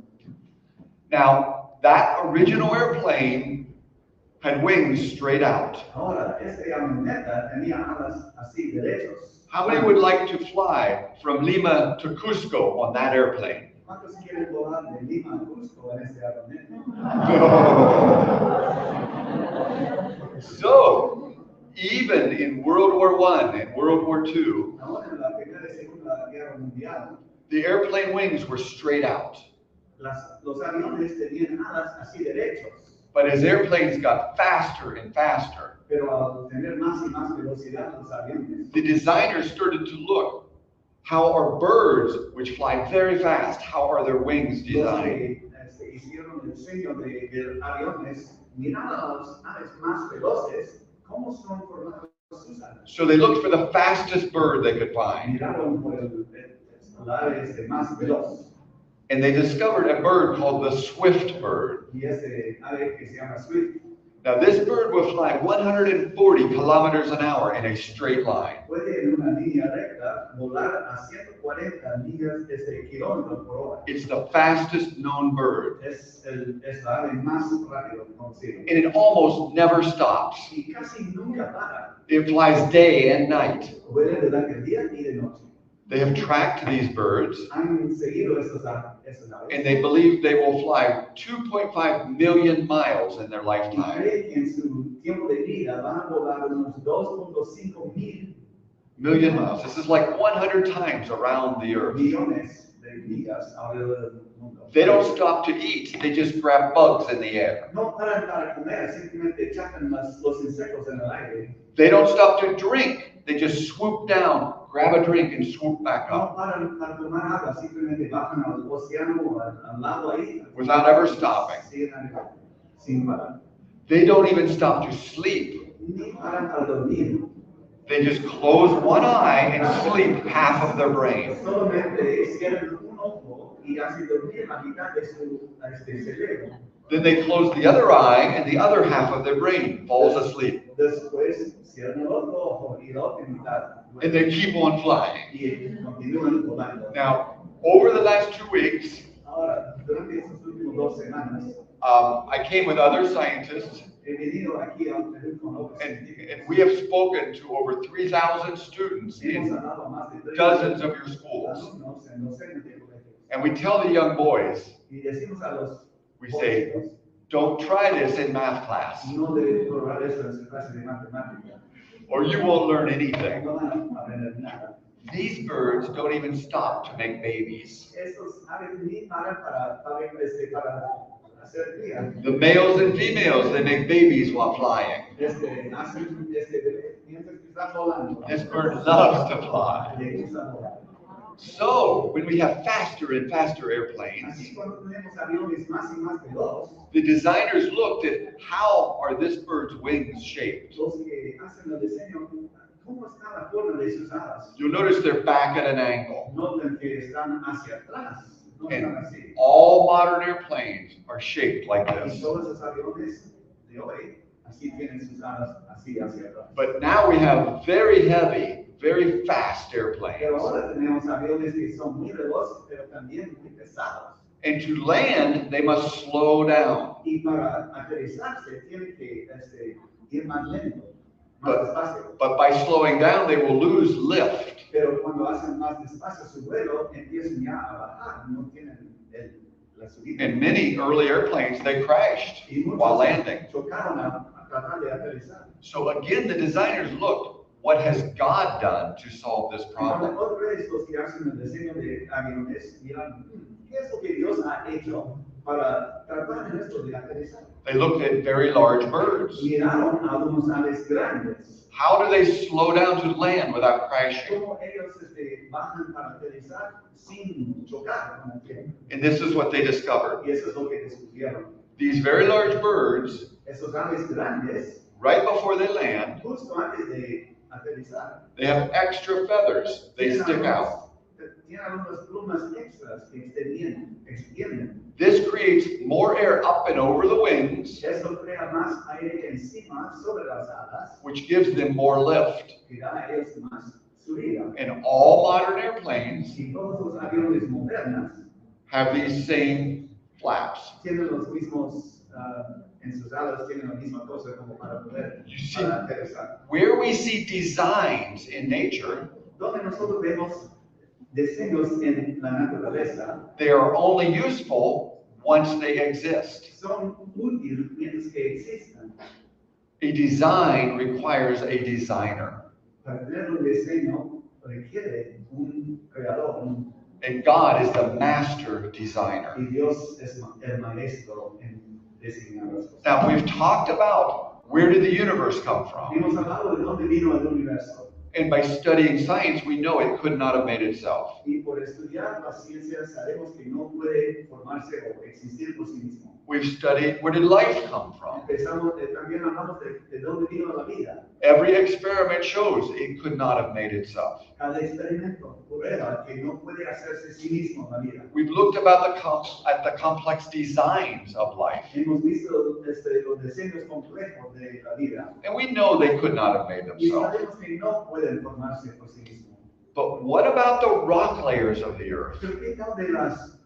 Now, that original airplane had wings straight out. Ahora, avioneta tenía alas así derechos. How many would like to fly from Lima to Cusco on that airplane? ¿Cuántos quieren volar de Lima a Cusco en ese avioneta? So, even in World War I and World War II, Ahora en la Primera y Segunda Guerra Mundial, the airplane wings were straight out. los aviones tenían alas así derechos, But as airplanes got faster and faster, pero al tener más y más velocidad los aviones, the designers started to look, how are birds, which fly very fast, how are their wings los designed? que hicieron el diseño de aviones, miraban a las aves más veloces, cómo son formadas sus alas. So they looked for the fastest bird they could find, Miraron por la ave más veloz. and they discovered a bird called the swift bird. Y ese ave que se llama Swift. Now this bird will fly 140 kilometers an hour in a straight line. Puede en una línea recta volar a 140 millas kilómetros por hora. It's the fastest known bird, Es la ave más rápido conocido. and it almost never stops. Y casi nunca para. It flies day and night. Vuela durante el día y de noche. They have tracked these birds, Han seguido esas and aves. they believe they will fly 2.5 million miles in their Y lifetime. creen que en su tiempo de vida van a volar unos 2.5 Million miles. This is like 100 times around the earth. millones de millas alrededor del mundo. They don't stop to eat, they just grab bugs in the air. No paran para comer, simplemente chacan los insectos en el aire. They don't stop to drink, they just swoop down, grab a drink, and swoop back No up paran para tomar agua, simplemente bajan al océano, al lago ahí. without ever stopping. Siguen arriba, sin parar. They don't even stop to sleep. Ni paran para dormir. They just close one eye and sleep half of their brain. Solamente cierran un ojo y hacen dormir la mitad de su cerebro. Then they close the other eye and the other half of their brain falls asleep. Después cierran el otro ojo y la otra mitad. And they keep on flying. Y continúan volando. Now, over the last 2 weeks, Ahora, durante estas últimas 2 semanas, I came with other scientists, he venido aquí a Perú con otros and científicos. we have spoken to over 3,000 students Hemos in hablado a más de 30 dozens of your schools. alumnos en docenas de colegios. And we tell the young boys, Y decimos a los we say, jovencitos, don't try this in math class, no deben probar eso en su clase de matemática. or you won't learn anything. No van a aprender nada. These birds don't even stop to make babies. Estos aves ni paran para hacer cría. The males and females, they make babies while flying. Hacen bebés mientras que están volando. This bird loves to fly. Le gusta volar. So, when we have faster and faster airplanes, Así cuando tenemos aviones más y más veloz, the designers looked at how are this bird's wings shaped. los que hacen el diseño, ¿cómo está la forma de sus alas? You'll notice they're back at an angle. Notan que están hacia atrás, no están And así. all modern airplanes are shaped like Y this. todos los aviones de hoy, así tienen sus alas así hacia atrás. But now we have very heavy, very fast Pero airplanes. ahora tenemos aviones que son muy veloces, pero también muy pesados. And to land, they must slow down. Y para aterrizarse tienen que ir más lento, más But, despacio. but by slowing down, they will lose lift. Pero cuando hacen más despacio su vuelo, empiezan ya a bajar, no tienen la subida. In many early airplanes, they crashed Y while muchos landing. chocaron a tratar de aterrizar. So again, the designers looked, what has God done to solve this Y cuando problem? otra vez los que hacen el diseño de aviones miran, ¿qué es lo que Dios ha hecho para tratar en esto de aterrizar? They looked at very large birds. Miraron a unos aves grandes. How do they slow down to land without crashing? Cómo ellos bajan para aterrizar sin chocar con el tiempo. And this is what they discovered. Y eso es lo que descubrieron. These very large birds, Esos aves grandes, right before they land, justo antes de aterrizar, they have extra feathers. They stick out. tienen unas plumas extras que extienden. This creates more air up and over the wings, Eso crea más aire encima sobre las alas, which gives them more lift. que da a ellos más subida. And all modern airplanes Y todos los aviones modernos have these same flaps. tienen los mismos, en sus alas tienen la misma cosa como para poder You see- para aterrizar. Where we see designs in nature, Donde nosotros vemos diseños en la naturaleza, they are only useful once they exist. son útiles mientras que existan. A design requires a designer. Para tener un diseño requiere un creador, And God is the master designer. y Dios es el maestro en diseñar las cosas. Now, we've talked about where did the universe come from? Hemos hablado de dónde vino el universo, And by studying science, we know it could not have made itself. y por estudiar la ciencia sabemos que no puede formarse o existir por sí mismo. We've studied where did life come from? También hablamos de dónde vino la vida. Every experiment shows it could not have made itself. Cada experimento prueba que no puede hacerse sí mismo la vida. We've looked about at the complex designs of life, Hemos visto los diseños complejos de la vida and we know they could not have made y themselves. sabemos que no pueden formarse por sí mismos. But what about the rock layers of the earth? Pero ¿qué tal de las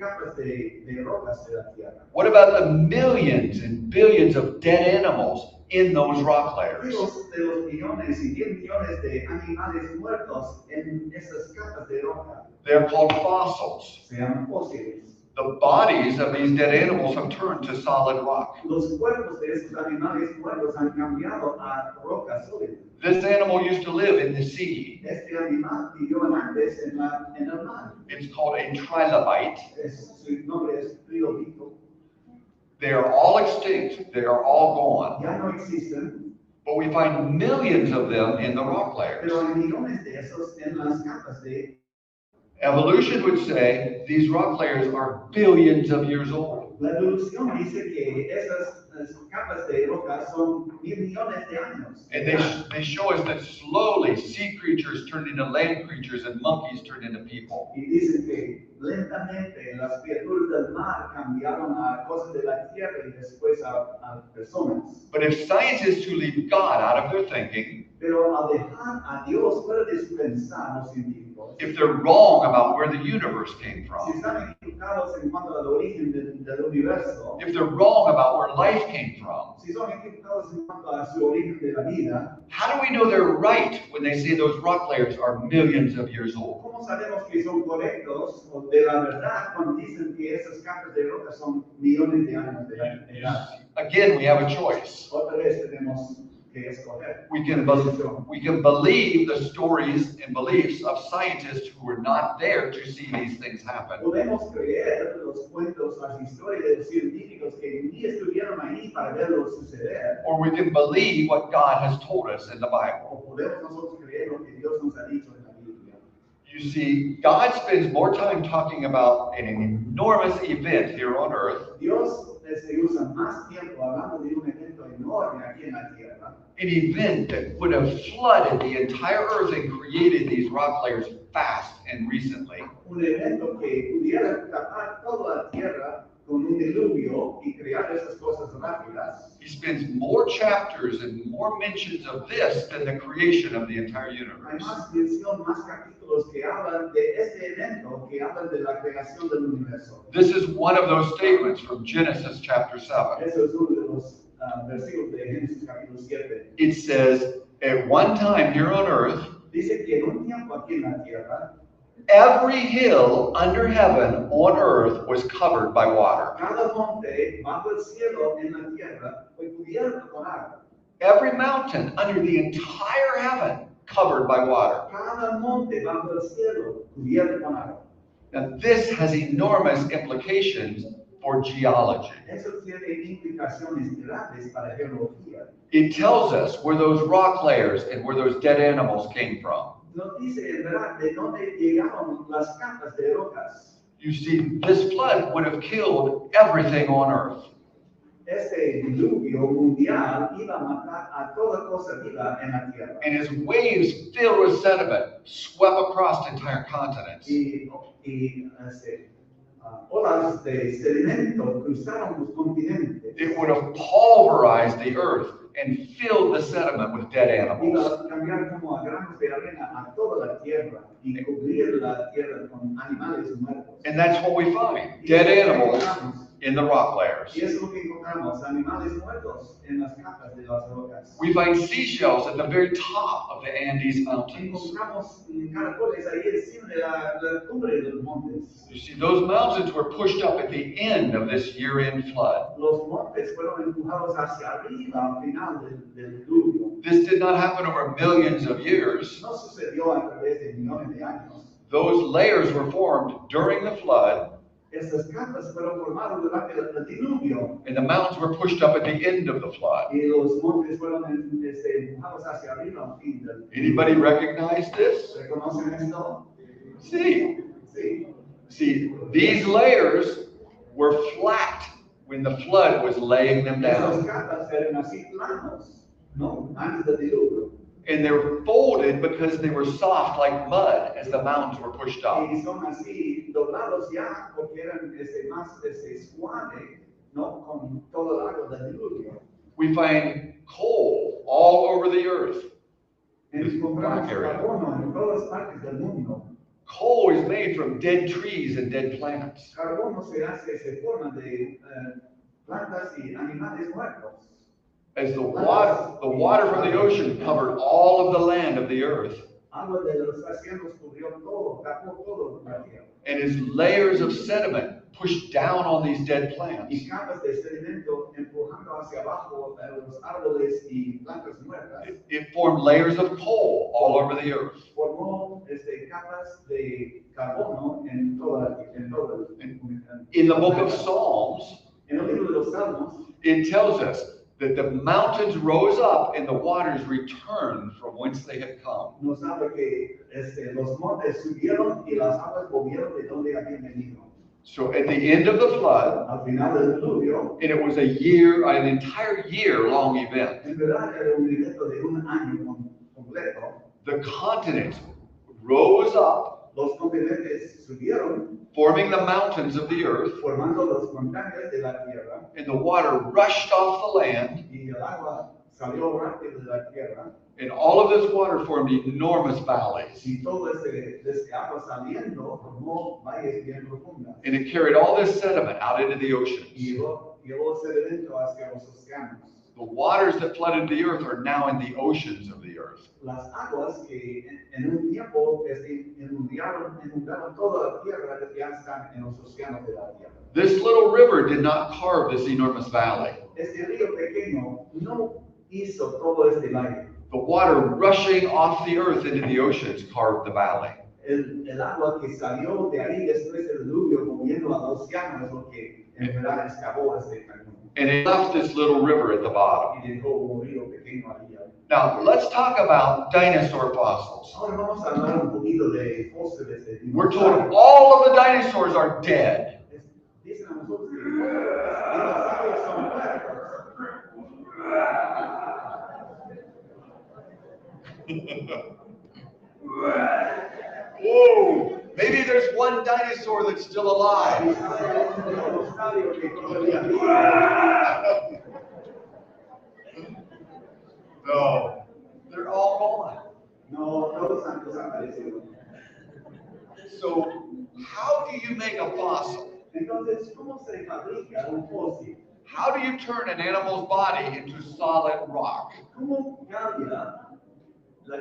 capas de rocas de la tierra? What about the millions and billions of dead animals in those rock layers? De los millones y 10 millones de animales muertos en esas capas de roca They're called fossils. se llaman fósiles. The bodies of these dead animals have turned to solid rock. Los cuerpos de esos animales muertos han cambiado a roca sólida. This animal used to live in the sea. Este animal vivió antes en el mar. It's called a trilobite. Su nombre es trilobito. They are all extinct. They are all gone. Ya no existen, But we find millions of them in the rock layers. pero hay millones de esos en las capas de. Evolution would say these rock layers are billions of years old. La evolución dice que esas capas de roca son 1,000 millones de años. And they show us that slowly sea creatures turned into land creatures and monkeys turned into people. Y dicen que lentamente las criaturas del mar cambiaron a cosas de la tierra y después a personas. But if science is to leave God out of their thinking, Pero al dejar a Dios fuera de su pensar, los científicos, if they're wrong about where the universe came si from, están equivocados en cuanto al origen del universo, if they're wrong about where life came from, si son equivocados en cuanto a su origen de la vida, how do we know they're right when they say those rock layers are millions of years old? ¿cómo sabemos que son correctos o de la verdad cuando dicen que esas capas de roca son millones de años de edad? Again, we have a choice. Otra vez tenemos que escoger. We can believe the stories and beliefs of scientists who were not there to see these things happen. Podemos creer los cuentos, las historias de los científicos que ni estuvieron ahí para verlo suceder. Or we can believe what God has told us in the Bible. O podemos nosotros creer lo que Dios nos ha dicho en la Biblia. You see, God spends more time talking about an enormous event here on earth, Dios se usa más tiempo hablando de un evento enorme aquí en la tierra. an event that would have flooded the entire earth and created these rock layers fast and recently. Un evento que pudiera tapar toda la tierra con un diluvio y crear esas cosas rápidas. He spends more chapters and more mentions of this than the creation of the entire Hay universe. más mención, más capítulos que hablan de este evento, que hablan de la creación del universo. This is one of those statements from Genesis chapter 7. Eso es uno de los versículos de Génesis capítulo 7. It says, at one time here on earth, Dice que en un tiempo aquí en la tierra, every hill under heaven on earth was covered by water. cada monte bajo el cielo en la tierra fue cubierto con agua. Every mountain under the entire heaven covered by water. Cada monte bajo el cielo cubierto con agua. Now, this has enormous implications for geology. Eso tiene implicaciones grandes para geología. It tells us where those rock layers and where those dead animals came from. Nos dice en verdad de dónde llegaron las capas de rocas. You see, this flood would have killed everything on earth. Este diluvio mundial iba a matar a toda cosa viva en la tierra. And as waves filled with sediment swept across entire continents, Olas de sedimento cruzaron los continentes. it would have pulverized the earth and filled the sediment with dead animals. Iba a cambiar como a granos de arena a toda la tierra y cubrir la tierra con animales muertos. And that's what we find, dead animals in the rock layers. Y es lo que encontramos, animales muertos en las capas de las rocas. We find seashells at the very top of the Andes Mountains. Encontramos caracoles ahí encima de la cumbre de los montes. You see, those mountains were pushed up at the end of this year-end flood. Los montes fueron empujados hacia arriba al final del diluvio. This did not happen over millions of years. No sucedió a través de millones de años. Those layers were formed during the flood, Estas capas fueron formadas durante el diluvio and the mountains were pushed up at the end of the flood. y los montes fueron empujados hacia arriba al fin del diluvio. Anybody recognize this? ¿Reconocen esto? See, Sí. these layers were flat when the flood was laying them Esas down. capas eran así planos, ¿no? Antes del diluvio. And they were folded because they were soft like mud as the mountains were pushed up. Y son así doblados ya porque eran más suave, ¿no? Con todo el agua del diluvio. We find coal all over the earth. Encontramos area. carbono en todas partes del mundo. Coal is made from dead trees and dead plants. Carbono se forma de plantas y animales muertos. As the water from the ocean covered all of the land of the earth, Agua de los océanos cubrió todo, tapó todo la tierra. and as layers of sediment pushed down on these dead plants, Y capas de sedimento empujando hacia abajo los árboles y plantas muertas. it formed layers of coal all over the earth. Formó capas de carbono en todo In the book of Psalms, En el libro de los Salmos it tells us that the mountains rose up and the waters returned from whence they had come. nos habla que los montes subieron y las aguas volvieron de donde habían venido. So at the end of the flood, Al final del diluvio, and it was an entire year-long event, en verdad era un evento de un año completo. the continents rose up, Los continentes subieron, forming the mountains of the earth, formando las montañas de la tierra, and the water rushed off the land, y el agua salió rápido de la tierra, and all of this water formed enormous valleys. y todo este agua saliendo formó valles bien profundas. And it carried all this sediment out into the Y oceans. llevó sedimento hacia los océanos. The waters that flooded the earth are now in the oceans of the earth. Las aguas que en un tiempo inundaron toda la tierra ya están en los océanos de la tierra. This little river did not carve this enormous valley. Este río pequeño no hizo todo este baile. The water rushing off the earth into the oceans carved the valley. El agua que salió de ahí después del diluvio moviendo al océano es lo que en verdad escapó a este cañón. And it left this little river at the bottom. Y dejó un río pequeño ahí. Now, let's talk about dinosaur fossils. Ahora vamos a hablar un poquito de fósiles de We're told all of the dinosaurs are dead. Dicen a nosotros que los dinosaurios son muertos. Whoa! Maybe there's one dinosaur that's still alive. No, they're all gone. No, todos han desaparecido. So, how do you make a fossil? Entonces, ¿cómo se fabrica un fósil? How do you turn an animal's body into solid rock? ¿Cómo cambia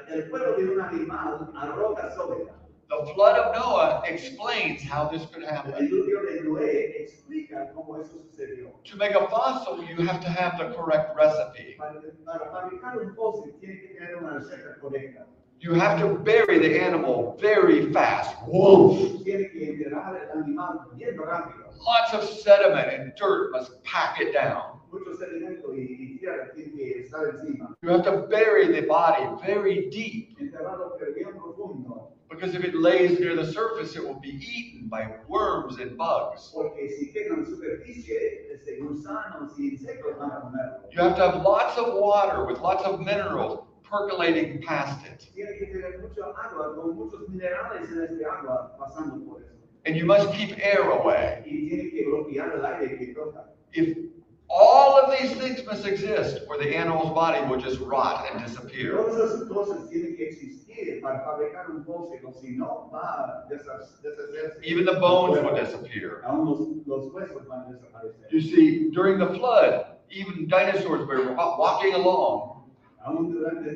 el cuerpo de un animal a roca sólida? The flood of Noah explains how this could El happen. diluvio de Noé explica cómo eso sucedió. To make a fossil, you have to have the correct recipe. Para fabricar un fósil tiene que tener una receta correcta. You have to bury the animal very fast. Woof! Tiene que enterrar el animal bien rápido. Lots of sediment and dirt must pack it down. Mucho sedimento y tierra tiene que estar encima. You have to bury the body very deep, Enterrado pero bien profundo. because if it lays near the surface, it will be eaten by worms and bugs. Porque si queda en superficie, gusanos y insectos van a comerlo. You have to have lots of water with lots of minerals percolating past it. Tiene que tener mucha agua, con muchos minerales en este agua pasando por eso. And you must keep air away. Y tiene que bloquear el aire que toca. If all of these things must exist, or the animal's body will just rot and disappear. Todas esas cosas tienen que existir para fabricar un fósil, o si no, va a deshacerse. Even the bones will disappear. Aún los huesos van a desaparecer. You see, during the flood, even dinosaurs were walking along. Aún durante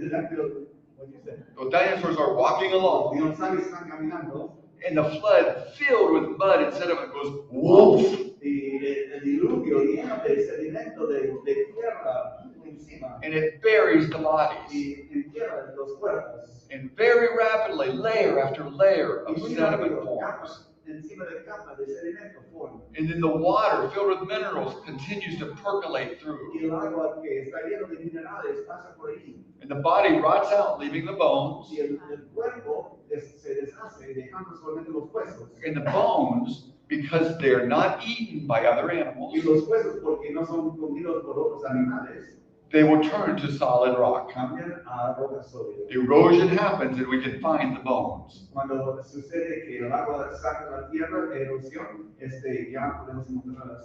what you said? The dinosaurs are walking along, Dinosaurios están caminando and the flood filled with mud and sediment goes woof. y el diluvio lleno de sedimento de tierra encima And it buries the bodies. y entierra los cuerpos. And very rapidly, layer after layer of Y muy sediment rápido, forms. capas encima de capa de sedimento forman. And then the water filled with minerals continues to percolate through. Y el agua que está lleno de minerales pasa por ahí. And the body rots out, leaving the bones. Y el cuerpo se deshace, dejando solamente los huesos. And the bones, because they're not eaten by other Y animals, los huesos, porque no son comidos por otros animales, they will turn to solid rock. cambian a roca sólida. Erosion happens and we can find the bones. Cuando sucede que el agua saca la tierra, erosión, ya podemos encontrar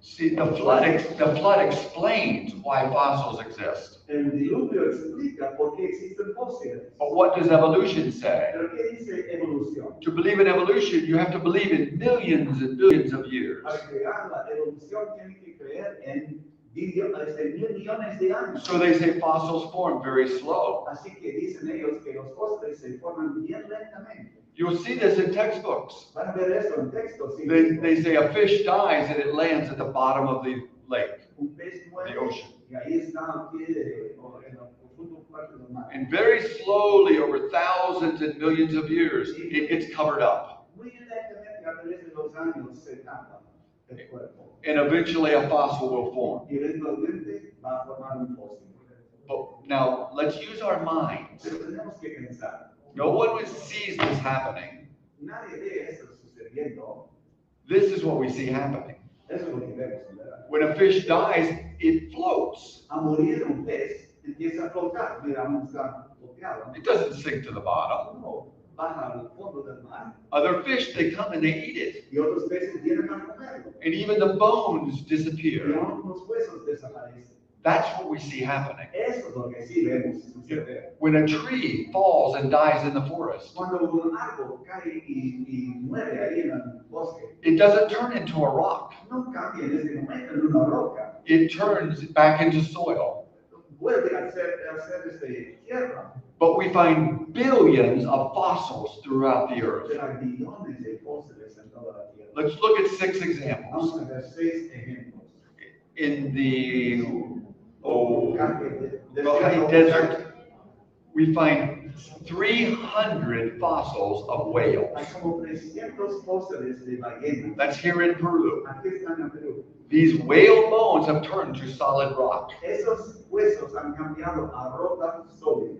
See, the flood explains why fossils exist. El diluvio explica por qué existen fósiles. But what does evolution say? Pero ¿qué dice evolución? To believe in evolution, you have to believe in millions and billions of years. Para crear la evolución tiene que creer en mil millones de años. So they say fossils form very slow. Así que dicen ellos que los fósiles se forman bien lentamente. You'll see this in textbooks. Van a ver eso en textos. They say a fish dies and it lands at the bottom of the lake. Un pez muere The ocean. y ahí está al pie o en la profunda parte del mar. And very slowly, over thousands and millions of years, it gets covered up. Muy lentamente a través de los años se tapa el cuerpo. And eventually a fossil will form. Y eventualmente va a formar un fósil. But now, let's use our minds. Pero tenemos que pensar. No one sees this happening. Nadie ve eso sucediendo. This is what we see happening. Eso es lo que vemos, ¿verdad? When a fish dies, it floats. A morir un pez empieza a flotar. Mira, está floteado. It doesn't sink to the bottom. No, baja al fondo del mar. Other fish, they come and they eat it. Y otros peces vienen a comerlo. And even the bones Y disappear. aún los huesos desaparecen. That's what we see happening. Eso es lo que sí vemos suceder. When a tree falls and dies in the forest, Cuando un árbol cae y muere ahí en el bosque, it doesn't turn into a rock. no cambia en ese momento en una roca. It turns back into soil. Vuelve a ser tierra. But we find billions of fossils throughout the earth. Pero hay millones de fósiles en toda la tierra. Let's look at 6 examples. Vamos a ver 6 ejemplos. In the Oh, Cambio de Lehigh Desert, we find 300 fossils of Hay whales. como 300 fósiles de ballenas. That's here in Peru. Aquí están en Perú. These whale bones have turned to solid rock. Esos huesos han cambiado a roca sólida.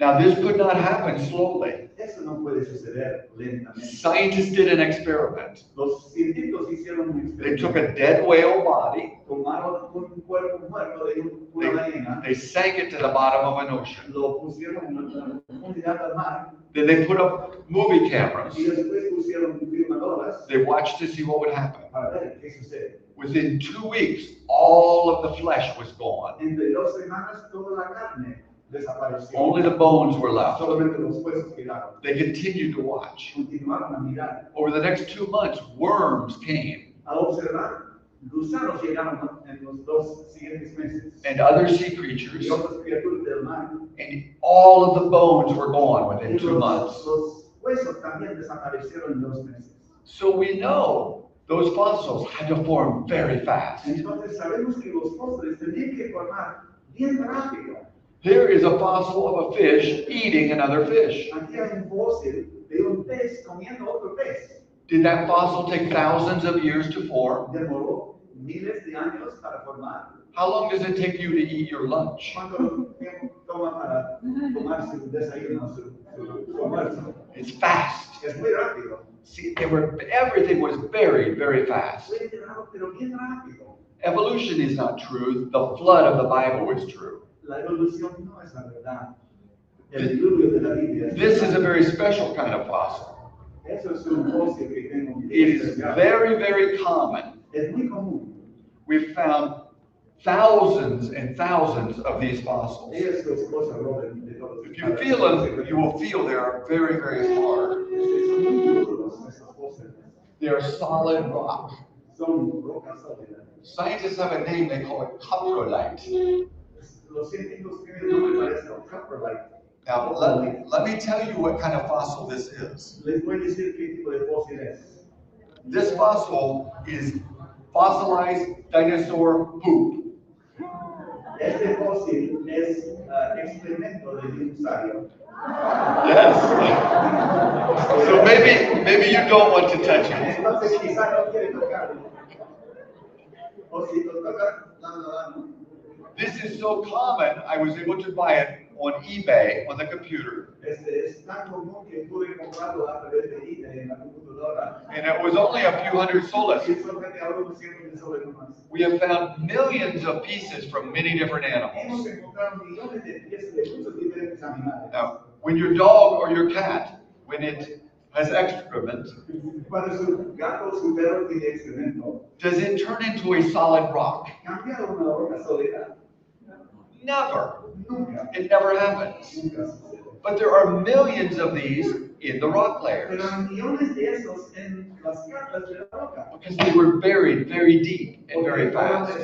Now, this could not happen slowly. Eso no puede suceder lentamente. Scientists did an experiment. Los científicos hicieron un They took experimento. a dead whale body, Tomaron un cuerpo muerto de una ballena, they sank it to the bottom of an ocean. lo pusieron en una profundidad del mar Then they put up movie cameras. y después pusieron filmadoras They watched to see what would happen. para ver qué sucede. Within 2 weeks, all of the flesh was gone. Entre 2 semanas toda la carne desapareció. Only the bones were left. Solamente los huesos quedaron. They continued to watch. Continuaron a mirar, Over the next 2 months, worms came, a observar. Gusanos llegaron en los 2 siguientes meses. and other sea creatures, Y otras criaturas del mar. and all of the bones were gone Y within 2 months. los huesos también desaparecieron en 2 meses. So we know those fossils had to form very fast. Entonces sabemos que los fósiles tenían que formar bien rápido. Here is a fossil of a fish eating another fish. Aquí hay un fósil de un pez comiendo otro pez. Did that fossil take thousands of years to form? Demoró miles de años para formar. How long does it take you to eat your lunch? ¿Cuánto tiempo toma para tomar su desayuno, su almuerzo? It's fast. Es muy rápido. See, everything was buried very fast. Fue enterrado, pero bien rápido. Evolution is not true. The flood of the Bible is true. La evolución no es la verdad. El diluvio de la Biblia es This is a verdad. very special kind of fossil. Eso es un fósil que tengo. It is very, very common. Es muy común. We've found thousands and thousands of these fossils. Ella es su esposa Robin de todos. If you feel them, you will feel they are very, very hard. Son muy duros esos fósiles. They are solid rock. Son rocas sólidas. Scientists have a name, they call it coprolite. Los científicos tienen nombre para esto, coprolite. Now, let me tell you what kind of fossil this is. Les voy a decir qué tipo de fósil es. This fossil is fossilized dinosaur poop. Este fósil es excremento de dinosaurio. Yes. So maybe you don't want to touch it. Entonces quizá no quiere tocarlo. O si lo toca, no. This is so common, I was able to buy it on eBay on the computer. Es tan común que pude comprarlo a través de eBay en la computadora. And it was only a few hundred soles. Y solamente ahora me siento de sobre nomás. We have found millions of pieces from many different Hemos animals. encontrado millones de piezas de muchos diferentes animales. Now, when your dog or your cat, when it has excrement, Cuando su gato o su perro tiene excremento, does it turn into a solid rock? cambia a una roca sólida. Never. Nunca. It never happens. Nunca sucede. But there are millions of these in the rock layers Pero hay millones de esos en las capas de la roca. because they were buried very deep and Porque very fueron, fast.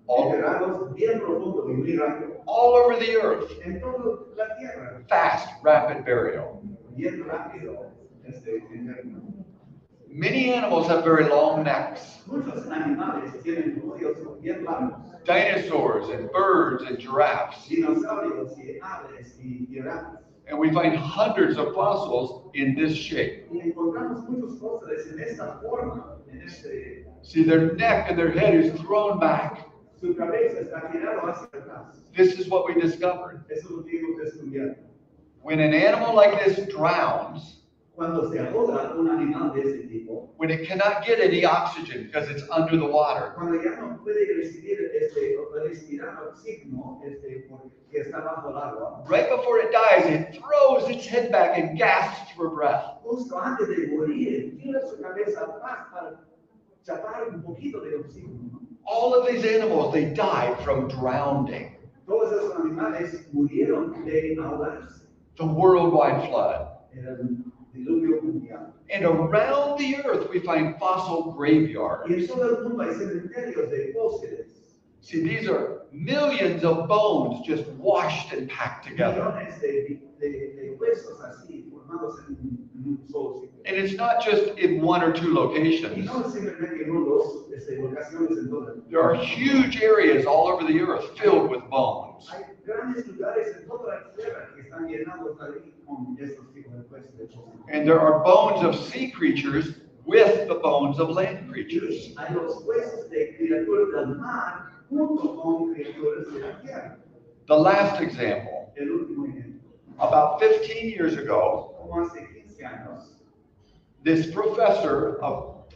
enterrados bien profundo y muy rápido. All over the earth. En toda la tierra. Fast, rapid burial. Bien rápido. Interno. Many animals have very long necks. Muchos animales tienen cuellos bien largos. Dinosaurs and birds and giraffes. Dinosaurios y aves y jirafas. And we find hundreds of fossils in this shape. Y encontramos muchos fósiles en esta forma, en este. See, their neck and their head is thrown back. Su cabeza está girada hacia atrás. This is what we discovered. Eso lo hemos descubierto. When an animal like this drowns, Cuando se ahoga un animal de ese tipo, when it cannot get any oxygen because it's under the water, cuando ya no puede recibir respirar oxígeno, porque está bajo el agua, right before it dies, it throws its head back and gasps for breath. justo antes de morir, tira su cabeza atrás para chapar un poquito de oxígeno. All of these animals, they died from drowning. Todos esos animales murieron de ahogarse. The worldwide flood. Era el diluvio mundial. And around the earth, we find fossil Y graveyards. en todo el mundo hay cementerios de fósiles. See, these are millions of bones just washed and packed together. Millones de huesos así, formados en un solo sitio. And it's not just in one or two Y locations. no simplemente en uno o dos locaciones en todo el mundo. There are huge areas all over the earth filled with bones. Hay grandes lugares en toda la tierra que están llenados ahí con estos tipos de huesos. And there are bones of sea creatures with the bones of land creatures. Hay los huesos de criaturas del mar junto con criaturas de la tierra. The last example, El último ejemplo. about 15 years ago, Como hace 15 años, this professor of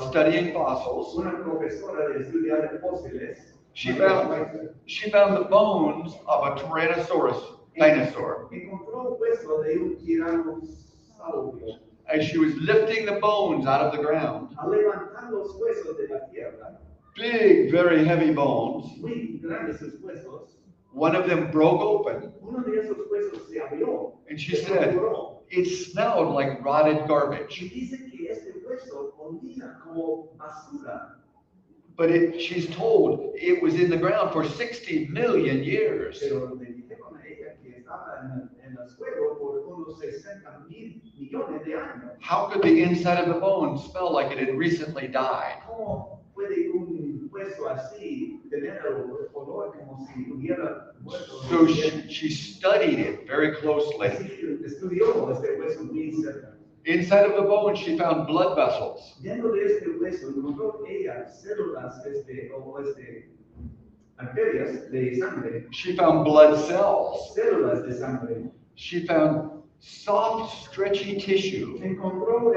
studying fossils, una profesora de estudiar fósiles, she found the bones of a Tyrannosaurus dinosaur. encontró un hueso de un tiranosaurio. As she was lifting the bones out of the ground, Al levantar los huesos de la tierra, big, very heavy bones, muy grandes sus huesos, one of them broke open, uno de esos huesos se abrió. and she said, it smelled like rotted garbage. Y dice que este hueso olía como basura. But she's told it was in the ground for 60 million years. Pero le dijeron a ella que estaba en el suelo por unos 60 mil millones de años. How could the inside of the bone smell like it had recently died? ¿Cómo puede un hueso así tener el olor como si hubiera muerto? So she studied it very closely. Así que estudió este hueso muy cerca. Inside of the bone, she found blood vessels. Dentro de este hueso encontró ella células arterias de sangre, She found blood cells. células de sangre. She found soft, stretchy tissue. Encontró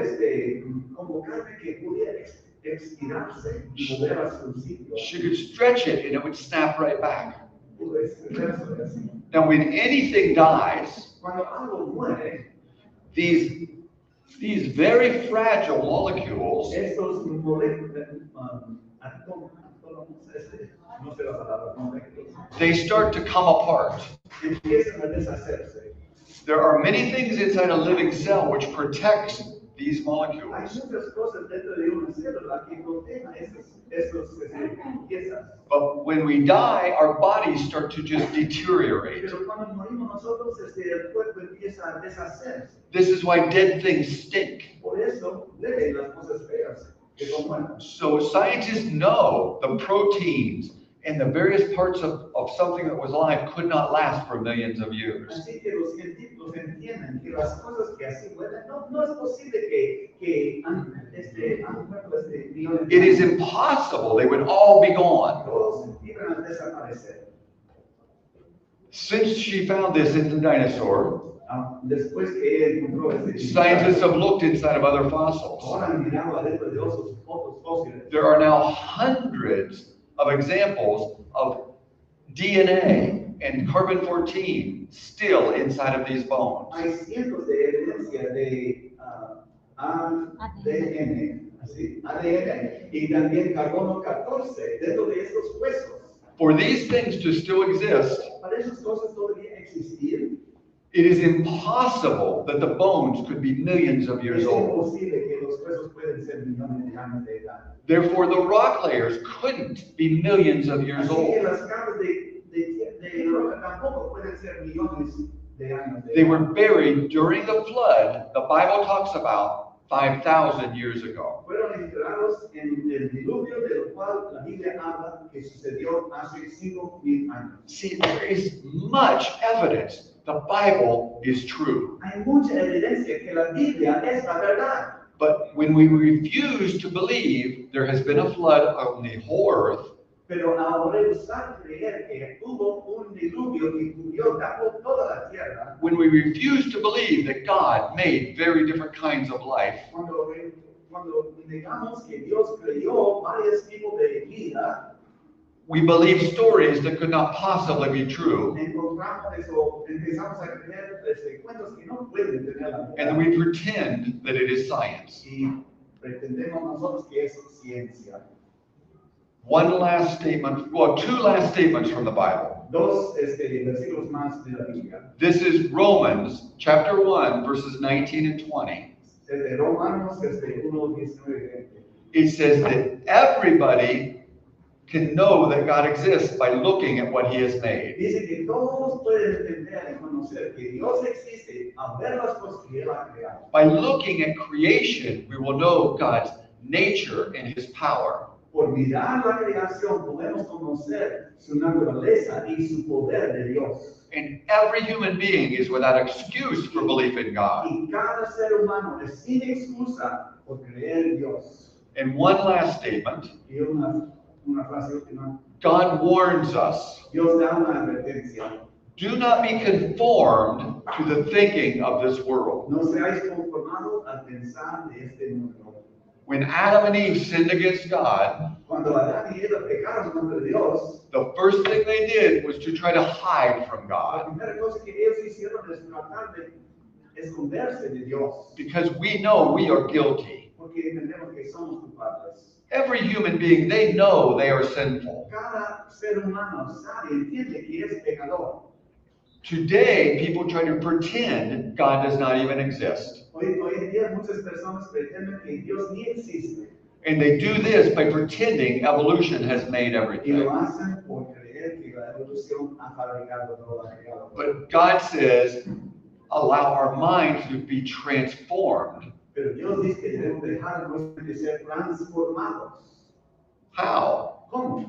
como carne que pudiera estirarse y volver a su sitio. She could stretch it and it would snap right back. Pudo estirarse así. Now, when anything dies, Cuando algo muere, these very fragile molecules, estos moléculas, no sé la palabra, moléculas, they start to come apart. empiezan a deshacerse. There are many things inside a living cell which protects these Hay molecules. muchas cosas dentro de una célula que protegen esas piezas. But when we die, our bodies start to just deteriorate. Pero cuando morimos nosotros, el cuerpo empieza a deshacerse. This is why dead things stink. Por eso, leen las cosas feas que son buenas. So scientists know the proteins and the various parts of something that was alive could not last for millions of years. Así que los científicos entienden que las cosas que así huelen, no es posible que han muerto millones de It is años. impossible. They would all be gone. Todos iban a desaparecer. Since she found this in the dinosaur, Después que él encontró scientists have looked inside of other fossils. ahora han mirado adentro de otros fósiles. There are now hundreds of examples of DNA and carbon-14 still inside of these bones. Hay cientos de evidencia de ADN, ADN y también carbono 14 dentro de estos huesos. For these things to still exist, Para esas cosas todavía existir, it is impossible that the bones could be millions of years es old. imposible que los huesos pueden ser millones de años de edad. Therefore, the rock layers couldn't be millions of years Así que old. las capas de roca tampoco pueden ser millones de años de They edad. were buried during the flood the Bible talks about 5,000 years ago. Fueron enterrados en el diluvio de lo cual la Biblia habla que sucedió hace 5,000 años. See, there is much evidence the Bible is true. Hay mucha evidencia que la Biblia es la verdad. But when we refuse to believe there has been a flood on the whole earth, Pero al rehusar creer que hubo un diluvio que cubrió, tapó toda la tierra, when we refuse to believe that God made very different kinds of life, cuando negamos que Dios creó varios tipos de vida, we believe stories that could not possibly be true, encontramos eso, empezamos a creer cuentos que no pueden tener la and then verdad. we pretend that it is science. Y pretendemos nosotros que es ciencia. One last statement, well, two last statements from the Bible. Dos versículos más de la Biblia. This is Romans chapter 1, verses 19 and 20. Desde Romanos 1:19. It says that everybody can know that God exists by looking at what he has made. Dice que todos pueden entender y conocer que Dios existe al ver las cosas que Él ha creado. By looking at creation, we will know God's nature and his power. Por mirar la creación podemos conocer su naturaleza y su poder de Dios. And every human being is without excuse for belief in God. Y cada ser humano es sin excusa por creer en Dios. And one last statement, Y una frase última. God warns us, Dios da una advertencia. do not be conformed to the thinking of this world. No seáis conformados al pensar de este mundo. When Adam and Eve sinned against God, Cuando Adán y Eva pecaron contra Dios, the first thing they did was to try to hide from la God. primera cosa que ellos hicieron es tratar de esconderse de Dios. Because we know we are guilty. Porque entendemos que somos culpables. Every human being, they know they are sinful. Cada ser humano sabe y entiende que es pecador. Today, people try to pretend God does not even exist. Hoy en día muchas personas pretenden que Dios ni existe. And they do this by pretending evolution has made Y lo everything. hacen por creer que la evolución ha fabricado todo, ha creado todo. But God says, allow our minds to be transformed. Pero Dios dice que debemos dejar de ser transformados. How? ¿Cómo?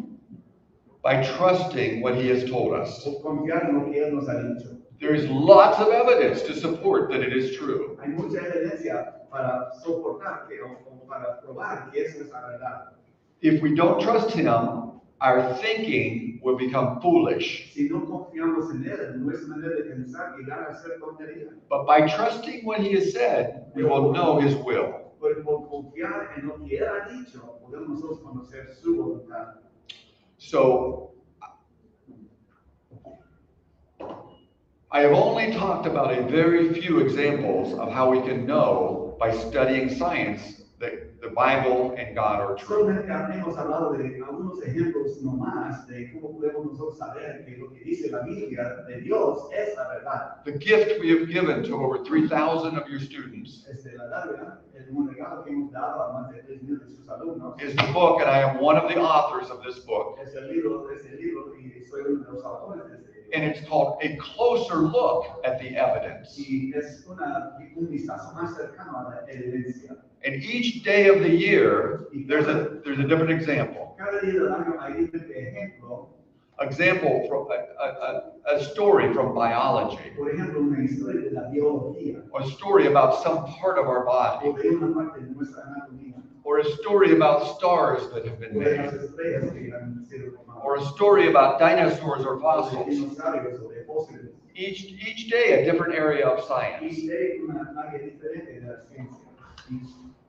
By trusting what he has told us. Por confiar en lo que Él nos ha dicho. There is lots of evidence to support that it is true. Hay mucha evidencia para soportar o para probar que eso es la verdad. If we don't trust him, our thinking will become foolish. Si no confiamos en Él, nuestra manera de pensar llegará a ser tontería. But by trusting what he has said, we will know his will. Pero por confiar en lo que Él ha dicho, podemos nosotros conocer su voluntad. So, I have only talked about a very few examples of how we can know by studying science that the Bible and God are true. Solamente hemos hablado de algunos ejemplos nomás de cómo podemos nosotros saber que lo que dice la Biblia de Dios es la verdad. The gift we have given to over 3,000 of your students La larga, un regalo que hemos dado a más de 3,000 de sus alumnos. is the book, and I am one of the authors of this book. Es el libro y soy uno de los autores de este libro. And it's called A Closer Look at the Evidence. Y es un vistazo más cercano a la evidencia. And each day of the year, there's a different example. Cada día del año hay diferente ejemplo. Example from a story from biology, Por ejemplo, una historia de la biología. or a story about some part of our body, O de una parte de nuestra anatomía. or a story about stars that have been O de las made, estrellas que han sido formadas. or a story about dinosaurs or O de fossils. dinosaurios o de fósiles. Each day a different area of Y science. de una área diferente de la ciencia.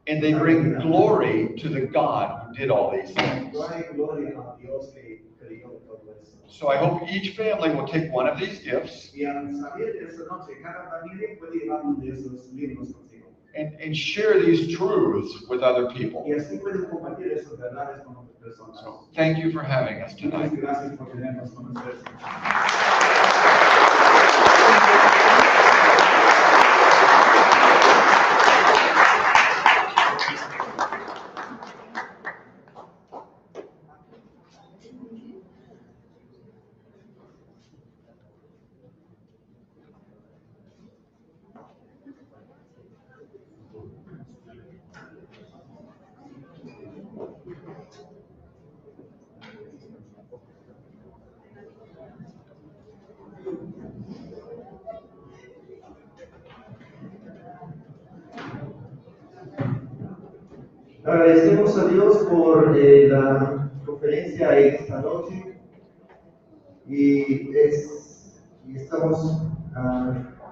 And they bring glory to the God who did all these things. Gloria a Dios que creó todo eso. So I hope each family will take one of these gifts Y al salir de esa noche, cada familia puede llevar uno de esos libros consigo. and share these truths with other people. Y así pueden compartir esas verdades con otras personas. So thank you for having us tonight. Muchas gracias por tenernos con ustedes. Agradecemos a Dios por la conferencia esta noche y estamos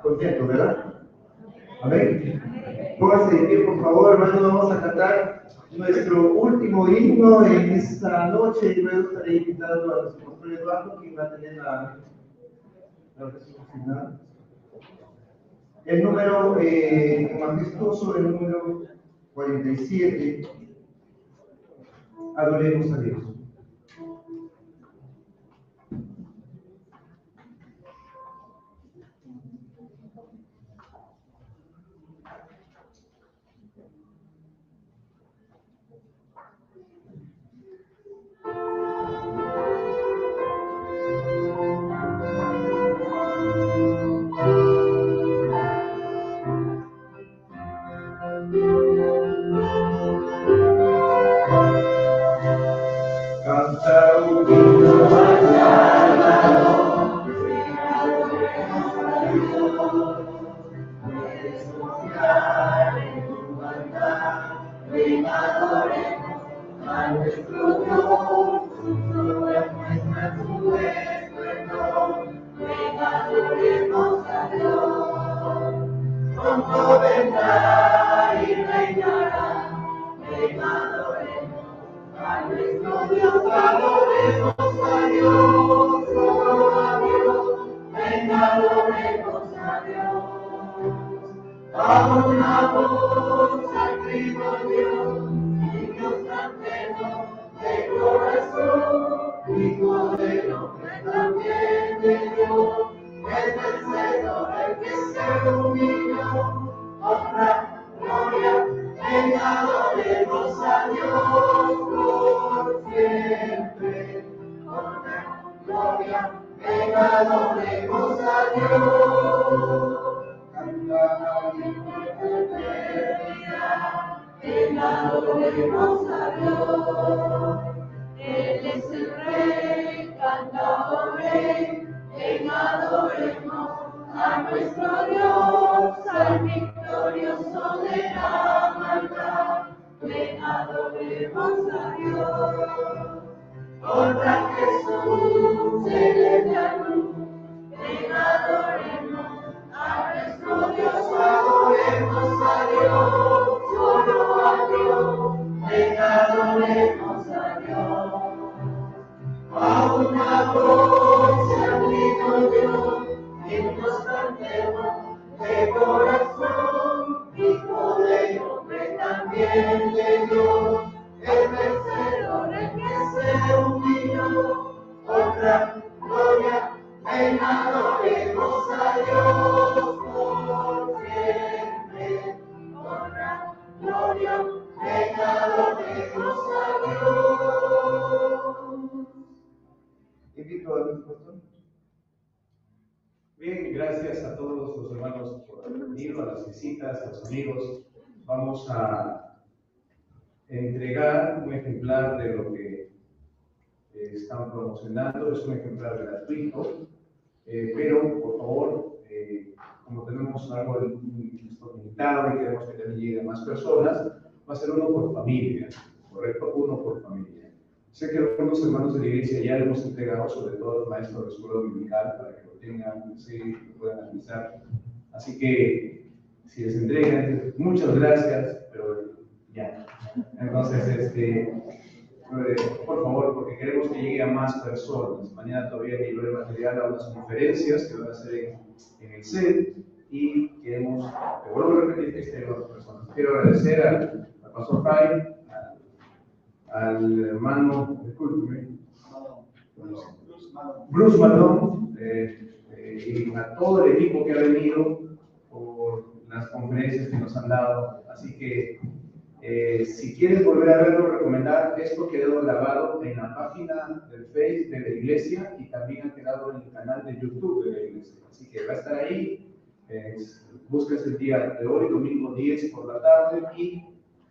contentos, ¿verdad? Amén. Pónganse de pie, por favor, hermanos, vamos a cantar nuestro último himno en esta noche y luego estaré invitando a nuestro pastor Eduardo, que va a tener la oración final. El número majestuoso, el número 47, adoremos a Dios. adoremos a Dios. Pronto vendrá y reinará. Ven, adoremos a nuestro Dios. Adoremos a Dios, solo a Dios. Ven, adoremos a Dios. A una voz al grito Dios, niños cantemos de corazón, Hijo del hombre también de Dios, el vencedor, el que se humilló, honra, gloria, ven, adoremos a Dios por siempre. Honra, gloria, ven, adoremos a Dios. Ven, adoremos a Dios. Él es el Rey, canta, oh Rey. Ven, adoremos a nuestro Dios, al victorioso de la maldad. Ven, adoremos a Dios. Honra a Jesús, Él es la luz. Ven, adoremos a nuestro Dios, adoremos a Dios, solo a Dios. Ven, adoremos a Dios. A una voz al grito Dios, himnos cantemos de corazón, Hijo del hombre también de Dios, el vencedor, el que se humilló, honra, gloria, ven, adoremos a Dios por siempre. Honra, gloria, ven, adoremos a Dios. Invito a nuestro pastor. Bien, gracias a todos los hermanos por haber venido, a las visitas, a los amigos. Vamos a entregar un ejemplar de lo que están promocionando. Es un ejemplar gratuito, pero por favor, como tenemos algo limitado y queremos que también llegue a más personas, va a ser uno por familia, ¿correcto? Uno por familia. Sé que algunos hermanos de la iglesia ya le hemos entregado, sobre todo a los maestros de escuela dominical, para que lo tengan, sí, lo puedan analizar. Así que, si les entregan, muchas gracias, pero ya. Entonces, por favor, porque queremos que llegue a más personas. Mañana todavía libero el material a unas conferencias que van a ser en el set y queremos, te vuelvo a repetir, que estén otras personas. Quiero agradecer al pastor Jaime, al hermano, discúlpeme, Bruce Malón, y a todo el equipo que ha venido por las conferencias que nos han dado. Así que, si quieres volver a verlo, recomendar, esto quedó grabado en la página del Facebook de la iglesia y también ha quedado en el canal de YouTube de la iglesia. Así que va a estar ahí, buscas el día de hoy, domingo 10 por la tarde, y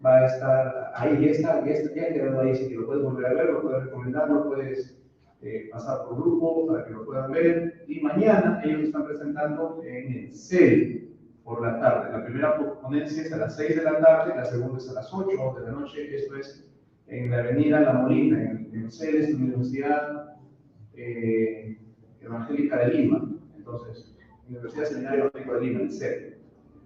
va a estar ahí, ya quedado ahí, así que lo puedes volver a ver, lo puedes recomendar, lo puedes pasar por grupo para que lo puedan ver. Y mañana ellos están presentando en el CEL por la tarde. La primera ponencia es a las 6 de la tarde, la segunda es a las 8 de la noche. Esto es en la avenida La Molina, en el CEL, es la Universidad Evangélica de Lima. Entonces, Universidad Seminario Evangélico de Lima, el CEL.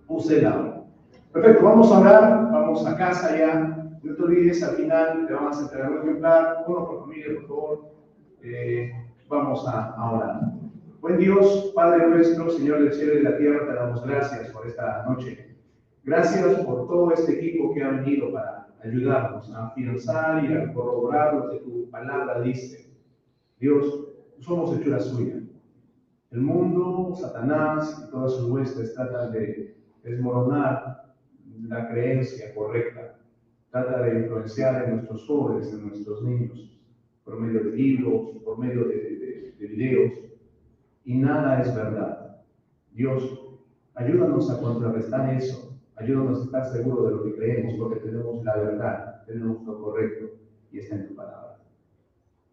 UCELA. Perfecto, vamos a orar, vamos a casa ya. No te olvides, al final te vamos a entregar un ejemplar, uno por familia, por favor. Vamos a orar. Buen Dios, Padre nuestro, Señor del cielo y de la tierra, te damos gracias por esta noche. Gracias por todo este equipo que ha venido para ayudarnos a afianzar y a corroborar lo que tu palabra dice. Dios, somos hechura suya. El mundo, Satanás y todas sus huestes tratan de desmoronar la creencia correcta, trata de influenciar en nuestros jóvenes, en nuestros niños, por medio de libros, por medio de videos, y nada es verdad. Dios, ayúdanos a contrarrestar eso, ayúdanos a estar seguros de lo que creemos, porque tenemos la verdad, tenemos lo correcto, y está en tu palabra.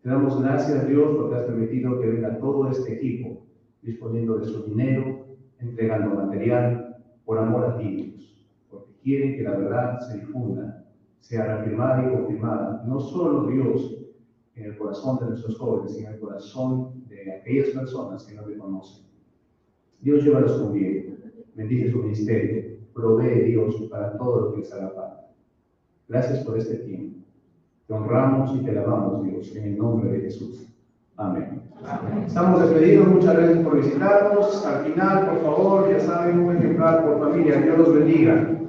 Te damos gracias, Dios, porque has permitido que venga todo este equipo, disponiendo de su dinero, entregando material, por amor a ti, Dios, porque quieren que la verdad se difunda, sea reafirmada y confirmada, no solo, Dios, en el corazón de nuestros jóvenes, sino en el corazón de aquellas personas que no te conocen. Dios llévalos con bien, bendice su ministerio, provee Dios para todo lo que les haga falta. Gracias por este tiempo. Te honramos y te alabamos, Dios, en el nombre de Jesús. Amén. Estamos despedidos, muchas gracias por visitarnos. Al final, por favor, ya saben, un ejemplar por familia. Dios los bendiga.